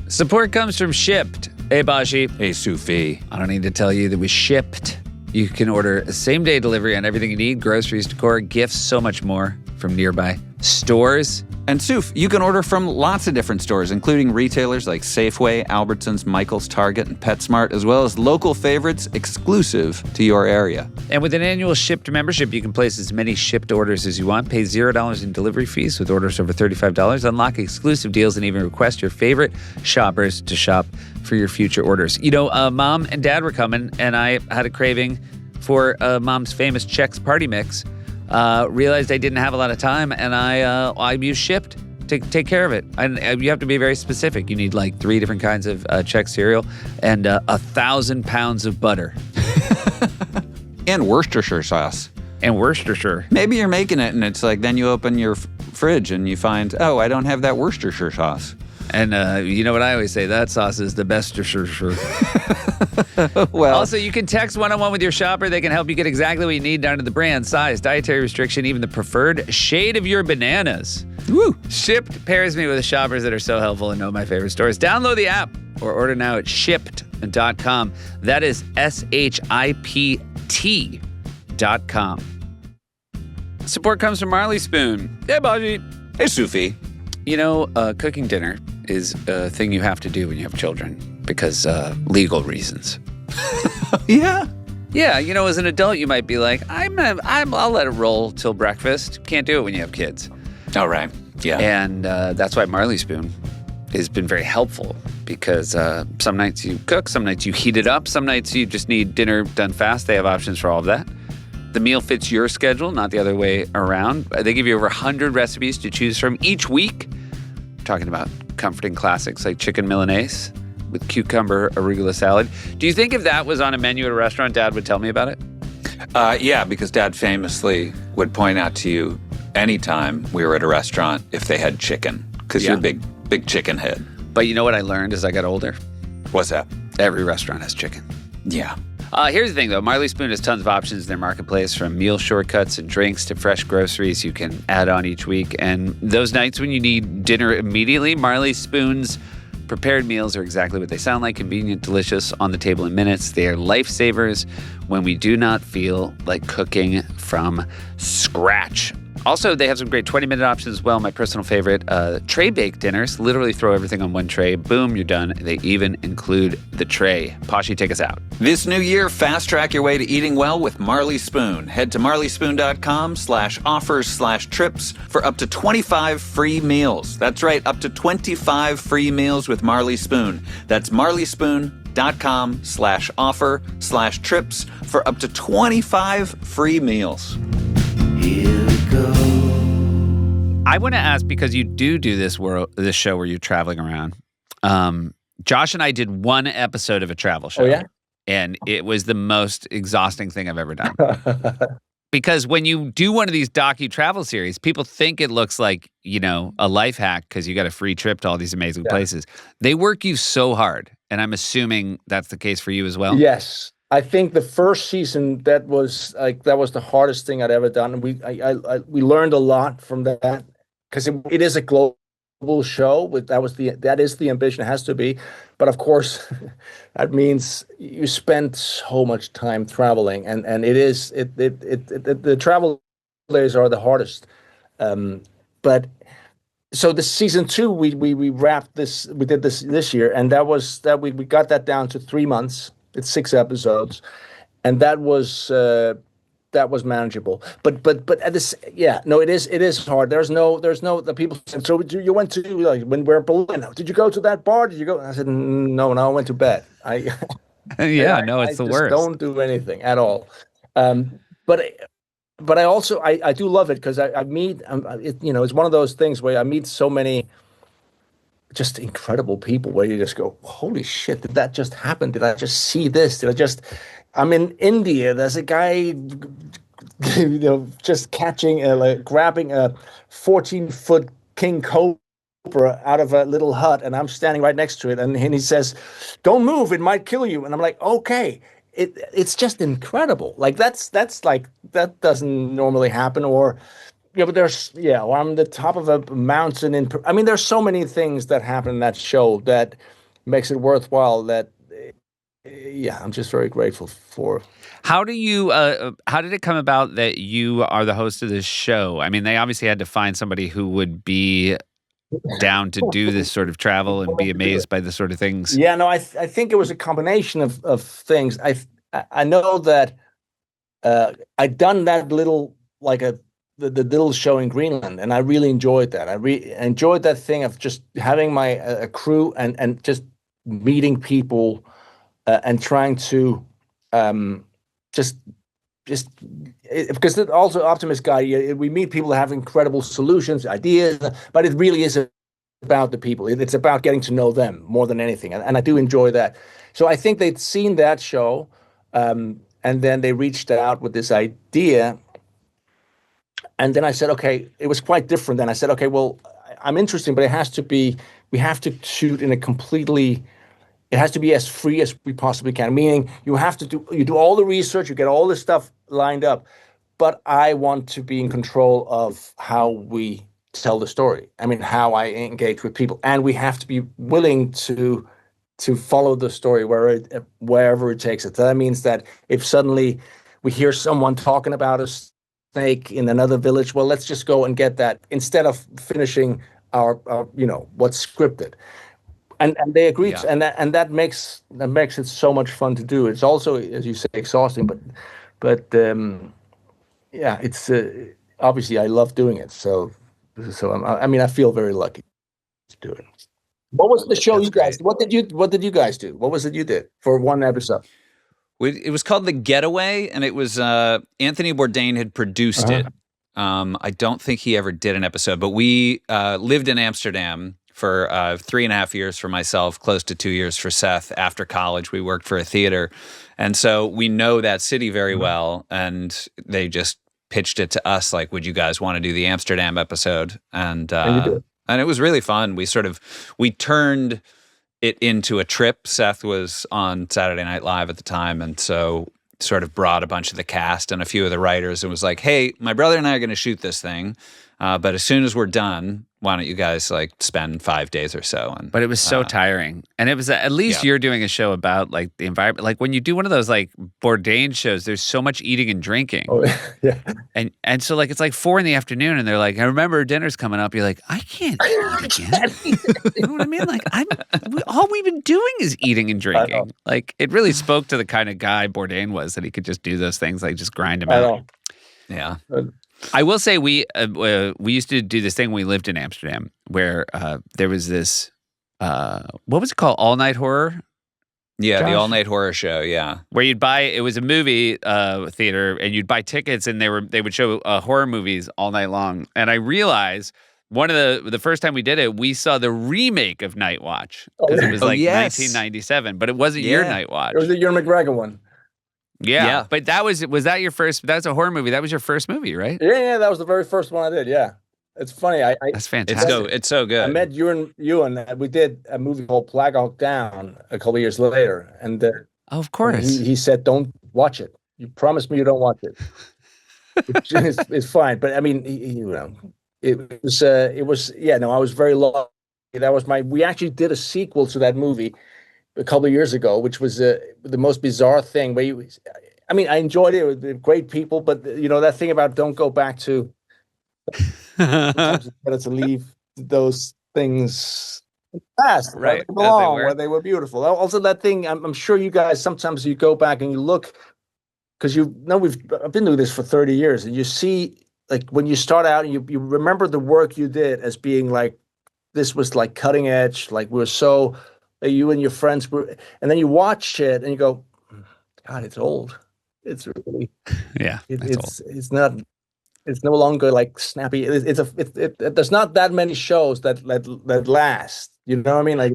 Support comes from Shipped. Hey, Bashi. Hey, Sufi. I don't need to tell you that we Shipped. You can order same-day delivery on everything you need, groceries, decor, gifts, so much more from nearby stores. And Suf, you can order from lots of different stores, including retailers like Safeway, Albertsons, Michael's, Target, and PetSmart, as well as local favorites exclusive to your area. And with an annual Shipped membership, you can place as many Shipped orders as you want, pay $0 in delivery fees with orders over $35, unlock exclusive deals, and even request your favorite shoppers to shop for your future orders. You know, Mom and Dad were coming, and I had a craving for Mom's famous Chex Party Mix. Realized I didn't have a lot of time, and I used Shipped to take care of it. And you have to be very specific. You need like 3 different kinds of Chex cereal and 1,000 pounds of butter. And Worcestershire sauce. And Worcestershire. Maybe you're making it, and it's like then you open your fridge and you find, oh, I don't have that Worcestershire sauce. And you know what I always say? That sauce is the best. Well, Also, you can text one-on-one with your shopper. They can help you get exactly what you need down to the brand, size, dietary restriction, even the preferred shade of your bananas. woo. Shipped pairs me with shoppers that are so helpful and know my favorite stores. Download the app or order now at shipped.com. That is SHIPT.com. Support comes from Marley Spoon. Hey, Baji. Hey, Sufi. You know, cooking dinner is a thing you have to do when you have children because legal reasons. Yeah. Yeah, you know, as an adult, you might be like, I'll let it roll till breakfast. Can't do it when you have kids. All right. Yeah. And that's why Marley Spoon has been very helpful because some nights you cook, some nights you heat it up, some nights you just need dinner done fast. They have options for all of that. The meal fits your schedule, not the other way around. They give you over 100 recipes to choose from each week. We're talking about comforting classics like chicken Milanese with cucumber arugula salad. Do you think if that was on a menu at a restaurant, Dad would tell me about it? Yeah, because Dad famously would point out to you anytime we were at a restaurant if they had chicken, because you're a big chicken head. But you know what I learned as I got older? What's that? Every restaurant has chicken. Yeah. Here's the thing, though. Marley Spoon has tons of options in their marketplace, from meal shortcuts and drinks to fresh groceries you can add on each week. And those nights when you need dinner immediately, Marley Spoon's prepared meals are exactly what they sound like: convenient, delicious, on the table in minutes. They are lifesavers when we do not feel like cooking from scratch. Also, they have some great 20-minute options as well. My personal favorite, tray-baked dinners. Literally throw everything on one tray. Boom, you're done. They even include the tray. Pashi, take us out. This new year, fast-track your way to eating well with Marley Spoon. Head to marleyspoon.com/offers/trips for up to 25 free meals. That's right, up to 25 free meals with Marley Spoon. That's marleyspoon.com/offer/trips for up to 25 free meals. Here we go. I want to ask, because you do this show where you're traveling around. Josh and I did one episode of a travel show. Oh, yeah? And it was the most exhausting thing I've ever done. Because when you do one of these docu-travel series, people think it looks like, you know, a life hack because you got a free trip to all these amazing places. They work you so hard. And I'm assuming that's the case for you as well. Yes. I think the first season that was the hardest thing I'd ever done. And we learned a lot from that because it is a global show. That is the ambition. It has to be, but of course, that means you spend so much time traveling, and the travel days are the hardest. But so the season 2 we wrapped this. We did this year, and we got that down to 3 months. It's 6 episodes, and that was manageable. But at this, it is hard. There's no the people said, so you went to, like, when we're in Berlin, did you go to that bar? Did you go? And I said, no, I went to bed. It's the worst. Don't do anything at all. But I also I do love it because I meet it's one of those things where I meet so many just incredible people where you just go, holy shit, did that just happen? Did I just see this? I'm in India. There's a guy just catching, like grabbing a 14-foot king cobra out of a little hut, and I'm standing right next to it, and he says, "Don't move, it might kill you." And I'm like, "Okay." It's just incredible. Like that's like that doesn't normally happen. Or but or I'm the top of a mountain I mean, there's so many things that happen in that show that makes it worthwhile. That I'm just very grateful for. How did it come about that you are the host of this show? I mean, they obviously had to find somebody who would be down to do this sort of travel and be amazed by the sort of things. Yeah, no, I think it was a combination of things. I know that I'd done that little the little show in Greenland, and I really enjoyed that. I enjoyed that thing of just having my a crew and just meeting people and trying to just because also Optimist guy, we meet people that have incredible solutions, ideas, but it really is about the people. It's about getting to know them more than anything, and I do enjoy that. So I think they'd seen that show, and then they reached out with this idea, and then I said, okay, it was quite different. Then I said, okay, well, I'm interested, but we have to shoot in a completely. It has to be as free as we possibly can. Meaning, you do all the research, you get all this stuff lined up, but I want to be in control of how we tell the story. I mean, how I engage with people, and we have to be willing to follow the story wherever it takes it. So that means that if suddenly we hear someone talking about a snake in another village, well, let's just go and get that instead of finishing our what's scripted. And they agreed, Yeah. and that makes it so much fun to do. It's also, as you say, exhausting, but it's obviously I love doing it. So I mean, I feel very lucky to do it. What was the show That's you guys? great. What did you guys do? What was it you did for one episode? It was called The Getaway, and it was Anthony Bourdain had produced it. I don't think he ever did an episode, but we lived in Amsterdam for 3.5 years for myself, close to 2 years for Seth. After college, we worked for a theater. And so we know that city very well. And they just pitched it to us, like, would you guys want to do the Amsterdam episode? And And you did. it was really fun. We turned it into a trip. Seth was on Saturday Night Live at the time. And so sort of brought a bunch of the cast and a few of the writers and was like, hey, my brother and I are going to shoot this thing. But as soon as we're done, why don't you guys like spend 5 days or so? And But it was so tiring. And it was at least you're doing a show about like the environment. Like when you do one of those like Bourdain shows, there's so much eating and drinking. Oh, yeah. And so like it's like 4 PM and they're like, I remember dinner's coming up. You're like, I can't eat again. You know what I mean? Like all we've been doing is eating and drinking. Like it really spoke to the kind of guy Bourdain was, that he could just do those things, like just grind them out. yeah. I will say we used to do this thing when we lived in Amsterdam where there was this what was it called, All Night Horror? Yeah, Josh? the all night horror show. Yeah. Where it was a movie theater, and you'd buy tickets, and they would show horror movies all night long. And I realized one of the first time we did it, we saw the remake of Night Watch because it was like yes. 1997, but it wasn't your Night Watch. It was the Ewan McGregor one. Yeah, but was that your first? That's a horror movie. That was your first movie, right? Yeah, that was the very first one I did. Yeah, it's funny. That's fantastic. It's so good. I met Ewan. We did a movie called Black Hawk Down a couple of years later, and Of course. he said, "Don't watch it. You promised me you don't watch it." Which is fine, but I mean, it was. Yeah, no, I was very lucky. That was we actually did a sequel to that movie a couple of years ago, which was the most bizarre thing. I mean, I enjoyed it with great people, but that thing about don't go back to. Sometimes it's better to leave those things past, Right, where they belong, where they were beautiful. Also, that thing, I'm sure you guys, sometimes you go back and you look, because I've been doing this for 30 years, and you see, like, when you start out, and you remember the work you did as being like, this was like cutting edge, like we were so, you and your friends were, and then you watch it and you go, God, it's old. It's really, it's not. It's no longer like snappy. There's not that many shows that last. You know what I mean? Like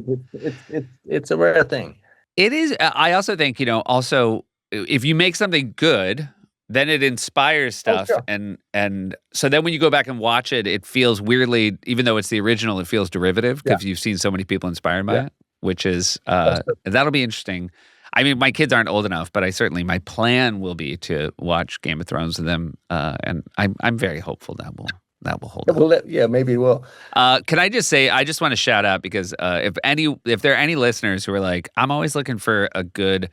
it's a rare thing. It is. I also think also if you make something good, then it inspires stuff, sure. and so then when you go back and watch it, it feels weirdly, even though it's the original, it feels derivative because you've seen so many people inspired by it, which is that'll be interesting. I mean, my kids aren't old enough, but my plan will be to watch Game of Thrones with them, and I'm very hopeful that will hold up. Maybe it will. Can I just say, I just want to shout out because if there are any listeners who are like, I'm always looking for a good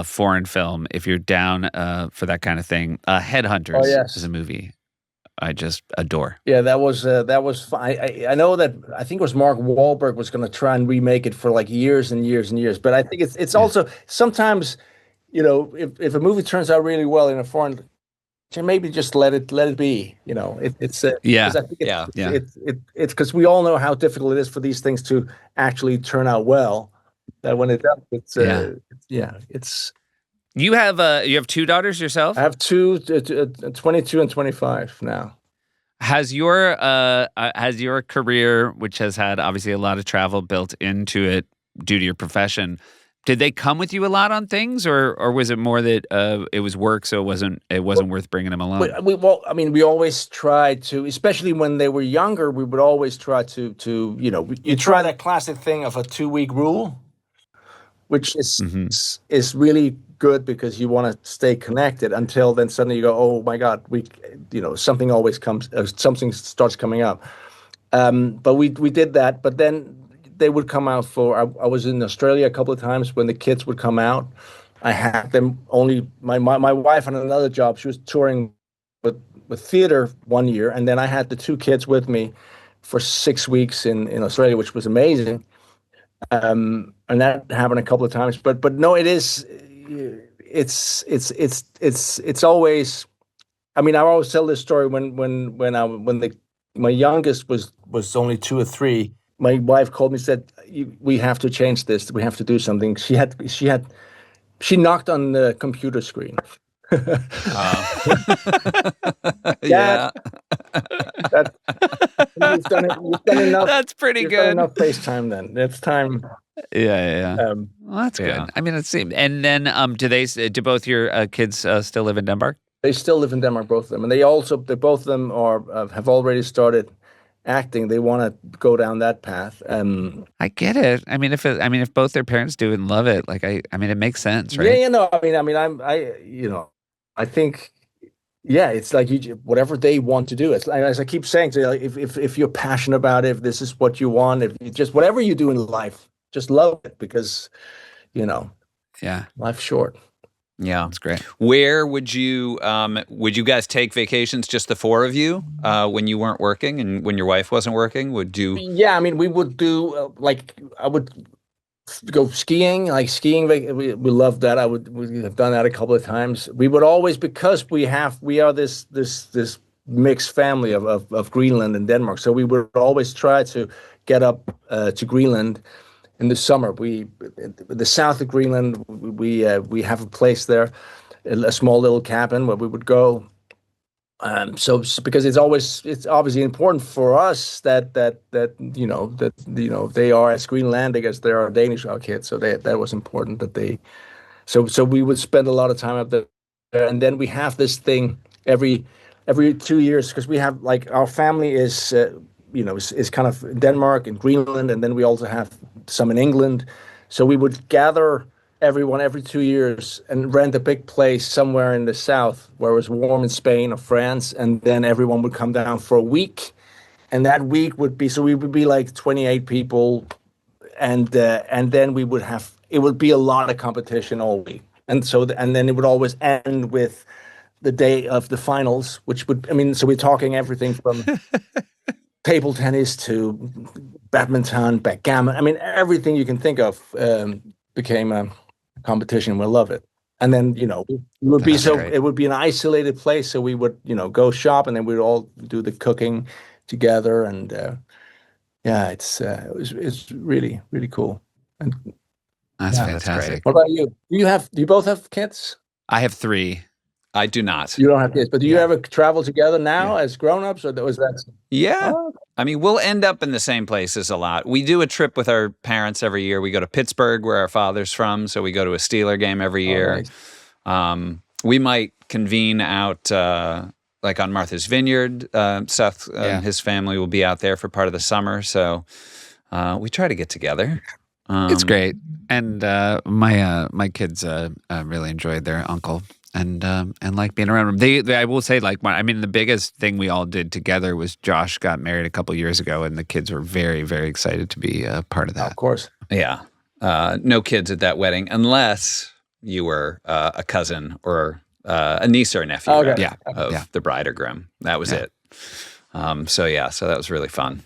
foreign film, if you're down for that kind of thing, Headhunters is a movie I just adore. Yeah, that was fun. I know that I think it was Mark Wahlberg was going to try and remake it for like years and years and years. But I think it's also sometimes, if a movie turns out really well in a foreign, maybe just let it be. It's I think it's because we all know how difficult it is for these things to actually turn out well. That when it does, it's. You have two daughters yourself? I have two, 22 and 25 now. Has your career, which has had obviously a lot of travel built into it due to your profession, did they come with you a lot on things, or was it more that it was work, so it wasn't worth bringing them along? We always tried to, especially when they were younger. We would always try to you try that classic thing of a 2-week rule, which is really good because you want to stay connected until then suddenly you go, oh my God, something always comes, something starts coming up. But we did that, but then they would come out I was in Australia a couple of times when the kids would come out. I had them only, my wife on another job, she was touring with theater one year, and then I had the 2 kids with me for 6 weeks in Australia, which was amazing. And that happened a couple of times, but no, it's always. I mean, I always tell this story when my youngest was only 2 or 3. My wife called me and said, "We have to change this. We have to do something." She knocked on the computer screen. Yeah. You've done enough. That's pretty you've good. Done enough FaceTime then. It's time. Yeah. Well, that's good. I mean, and then do both your kids still live in Denmark? They still live in Denmark, both of them, and both of them have already started acting. They want to go down that path. I get it. I mean, if both their parents do it and love it, it makes sense, right? Yeah, no. I think, it's like whatever they want to do. It's like, as I keep saying, so if you're passionate about it, if this is what you want, if you just whatever you do in life, just love it because, life's short. Yeah, that's great. Where would you guys take vacations, just the 4 of you, when you weren't working and when your wife wasn't working? Would you? Yeah, I mean, we would do I would go skiing. Like skiing, we love that. We have done that a couple of times. We would always, because we are this mixed family of Greenland and Denmark. So we would always try to get up to Greenland. In the summer, the south of Greenland, we have a place there, a small little cabin where we would go. So because it's obviously important for us that they are as Greenlandic as they are Danish, our kids. So that was important that they. So we would spend a lot of time up there, and then we have this thing every 2 years because we have our family is kind of Denmark and Greenland, and then we also have some in England. So we would gather everyone every 2 years and rent a big place somewhere in the south where it was warm in Spain or France, and then everyone would come down for a week, and that week would be we would be like 28 people, and then we would have it would be a lot of competition all week, and then it would always end with the day of the finals, which would so we're talking everything from table tennis to badminton, backgammon. Everything you can think of became a competition. We love it. And then, it would be it would be an isolated place. So we would, go shop, and then we'd all do the cooking together. And it's really, really cool. And that's fantastic. What about you? Do you both have kids? I have 3. I do not. You don't have kids, but do you ever travel together now as grown-ups, or was that? Yeah. We'll end up in the same places a lot. We do a trip with our parents every year. We go to Pittsburgh, where our father's from, so we go to a Steeler game every year. Nice. we might convene out like on Martha's Vineyard. Seth and his family will be out there for part of the summer, so we try to get together. It's great, and my kids really enjoyed their uncle and like being around him. They I will say, like, the biggest thing we all did together was Josh got married a couple years ago, and the kids were very, very excited to be a part of that. Of course, yeah. No kids at that wedding, unless you were a cousin or a niece or a nephew of the bride or groom. That was it. So that was really fun.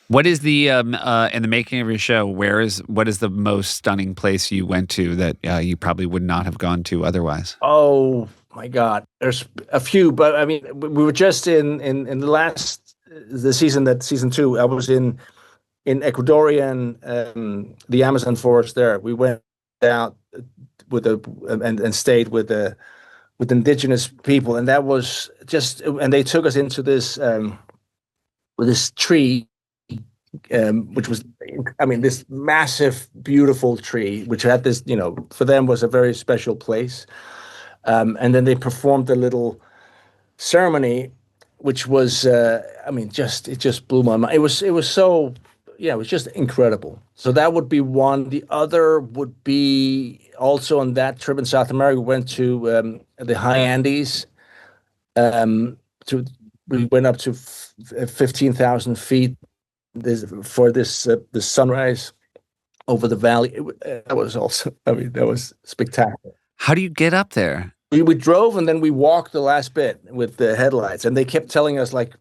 What is the in the making of your show? What is the most stunning place you went to that you probably would not have gone to otherwise? Oh my God, there's a few, but I mean, we were just in the season 2. I was in Ecuadorian, the Amazon forest there. We went out and stayed with indigenous people, and that was and they took us into this with this tree. Which was, this massive, beautiful tree, which had this, for them was a very special place. And then they performed a little ceremony, which was, it just blew my mind. It was so, it was just incredible. So that would be one. The other would be also on that trip in South America. We went to the high Andes. We went up to 15,000 feet. For this sunrise over the valley. That was also, that was spectacular. How do you get up there? We drove and then we walked the last bit with the headlights, and they kept telling us, like,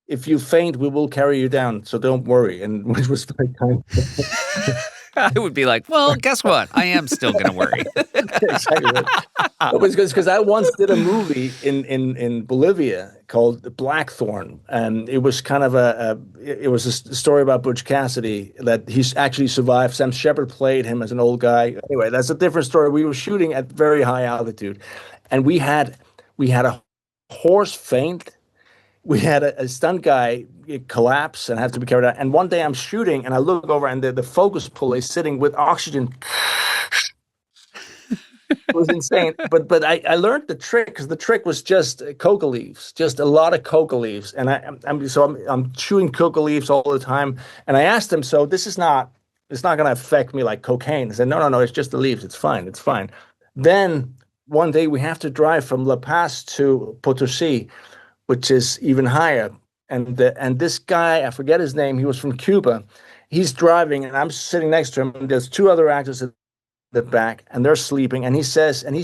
if you faint, we will carry you down, so don't worry. And which was very kind. I would be like, well, guess what? I am still going to worry. Exactly. Because I once did a movie in Bolivia called Blackthorn, and it was kind of a story about Butch Cassidy that he's actually survived. Sam Shepard played him as an old guy. Anyway, that's a different story. We were shooting at very high altitude, and we had a horse faint. We had a stunt guy collapse and had to be carried out. And one day I'm shooting and I look over and the focus pull is sitting with oxygen. It was insane. But I learned the trick, because the trick was just coca leaves, just a lot of coca leaves. And I'm chewing coca leaves all the time. And I asked him, so it's not going to affect me like cocaine. He said, no, it's just the leaves. It's fine. Then one day we have to drive from La Paz to Potosi, which is even higher. And this guy, I forget his name, he was from Cuba. He's driving, and I'm sitting next to him, and there's two other actors at the back, and they're sleeping. And he's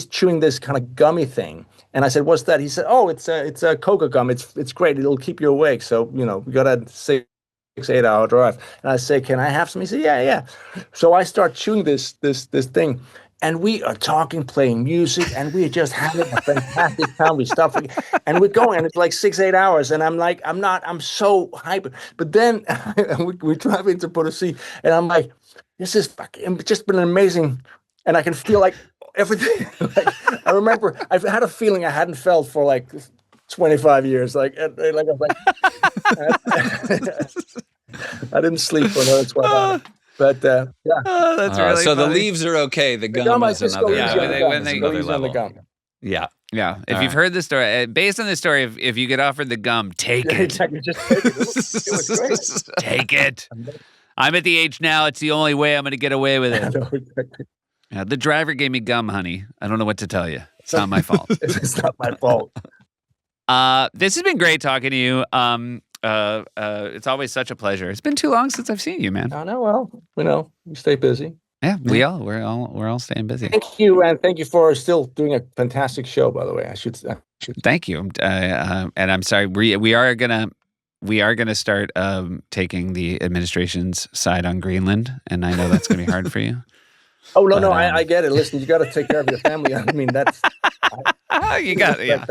chewing this kind of gummy thing. And I said, what's that? He said, oh, it's a coca gum. It's great. It'll keep you awake. So, we got a 6-8 hour drive. And I say, can I have some? He said, yeah. So I start chewing this thing. And we are talking, playing music, and we're just having a fantastic time. We stop, and we're going, and it's like 6-8 hours. And I'm so hyper. But then we drive into Potosi, and I'm like, this is fucking just been amazing. And I can feel like everything. I remember I've had a feeling I hadn't felt for like 25 years. I was like, I didn't sleep for another 12 hours. But that's really so funny. The leaves are okay. The gum is another level. Yeah. Yeah. If you've heard the story, based on this story, if you get offered the gum, take it. Exactly. Just take it. It was great. Take it. I'm at the age now, it's the only way I'm going to get away with it. Exactly. Yeah, the driver gave me gum, honey. I don't know what to tell you. It's not my fault. It's not my fault. This has been great talking to you. It's always such a pleasure. It's been too long since I've seen you, man. I know. Well, we stay busy. Yeah, we're all staying busy. Thank you, and thank you for still doing a fantastic show. By the way, I should. Thank you, and I'm sorry. We are gonna start taking the administration's side on Greenland, and I know that's gonna be hard for you. Oh no, I get it. Listen, you got to take care of your family. I mean, that's you got it. Yeah.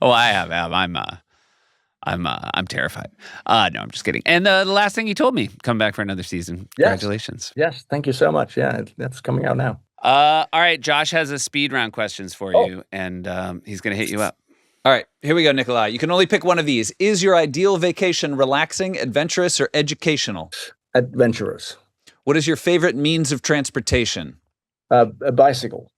Oh, I have. I'm terrified. No, I'm just kidding. And the last thing you told me, come back for another season. Yes. Congratulations. Yes, thank you so much. Yeah, that's coming out now. All right, Josh has a speed round questions for you, and he's going to hit you up. All right, here we go, Nikolaj. You can only pick one of these. Is your ideal vacation relaxing, adventurous, or educational? Adventurous. What is your favorite means of transportation? A bicycle.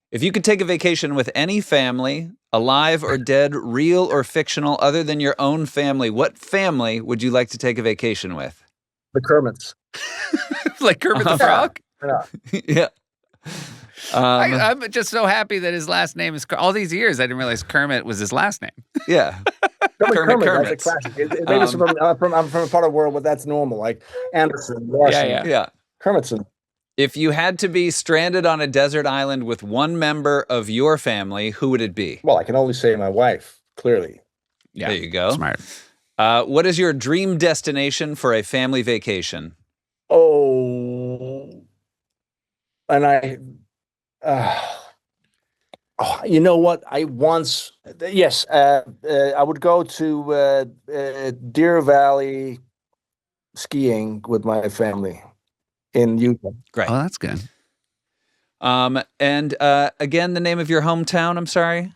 If you could take a vacation with any family alive or dead, real or fictional, other than your own family. What family would you like to take a vacation with? The Kermits. Like Kermit the Frog? Yeah. Yeah. I'm just so happy that his last name is all these years. I didn't realize Kermit was his last name. Yeah. Kermit, Kermits. that's a classic. Maybe it's I'm from a part of the world where that's normal, like Anderson, Larson, Yeah. Kermitson. If you had to be stranded on a desert island with one member of your family, who would it be? Well, I can only say my wife, clearly. Yeah, There you go. Smart. What is your dream destination for a family vacation? Oh, and you know what? I would go to Deer Valley skiing with my family in Utah. Great. Oh, that's good. And again, the name of your hometown, I'm sorry?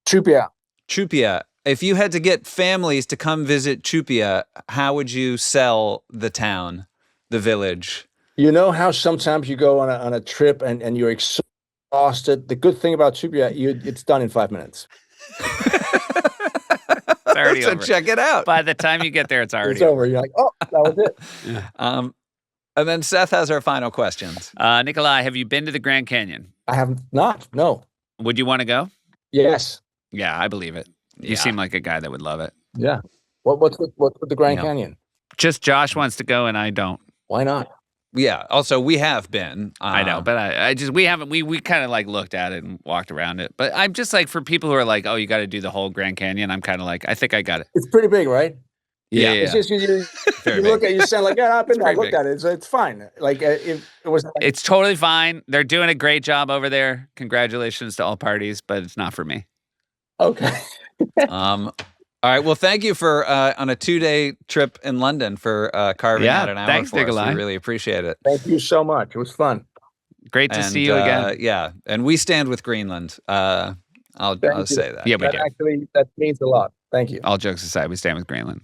Chupia. Chupia. If you had to get families to come visit Chupia, how would you sell the town, the village? You know how sometimes you go on a trip and you're exhausted? The good thing about Chupia, it's done in 5 minutes. It's already So over. check it out. By the time you get there, it's already It's over. You're like, oh, that was it. And then Seth has our final questions. Nikolaj, have you been to the Grand Canyon? I have not. No. Would you want to go? Yes. Yeah, I believe it. You seem like a guy that would love it. Yeah. What's with the Grand Canyon? Just Josh wants to go and I don't. Why not? Yeah. Also, we have been. I know, but I just we haven't we kind of like looked at it and walked around it. But I'm just like for people who are like, oh, you got to do the whole Grand Canyon. I'm kind of like, I think I got it. It's pretty big, right? Yeah. It's just you look at you sound like, yeah, I've been there, I looked at it. It's fine. Like it was. It's totally fine. They're doing a great job over there. Congratulations to all parties, but it's not for me. Okay. All right. Well, thank you for on a 2-day trip in London for carving out an hour thanks, for us. Nikolaj. We really appreciate it. Thank you so much. It was fun. Great to see you again. Yeah, and we stand with Greenland. I'll say that. Yeah, we do. That means a lot. Thank you. All jokes aside, we stand with Greenland.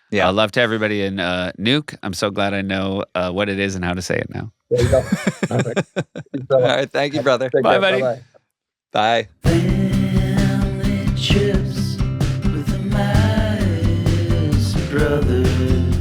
Yeah. Love to everybody in Nuke. I'm so glad I know what it is and how to say it now. There you go. Perfect. All right. Thank you, brother. Take Bye, care. buddy. Bye-bye. Bye. Family trips with the Meyers brothers.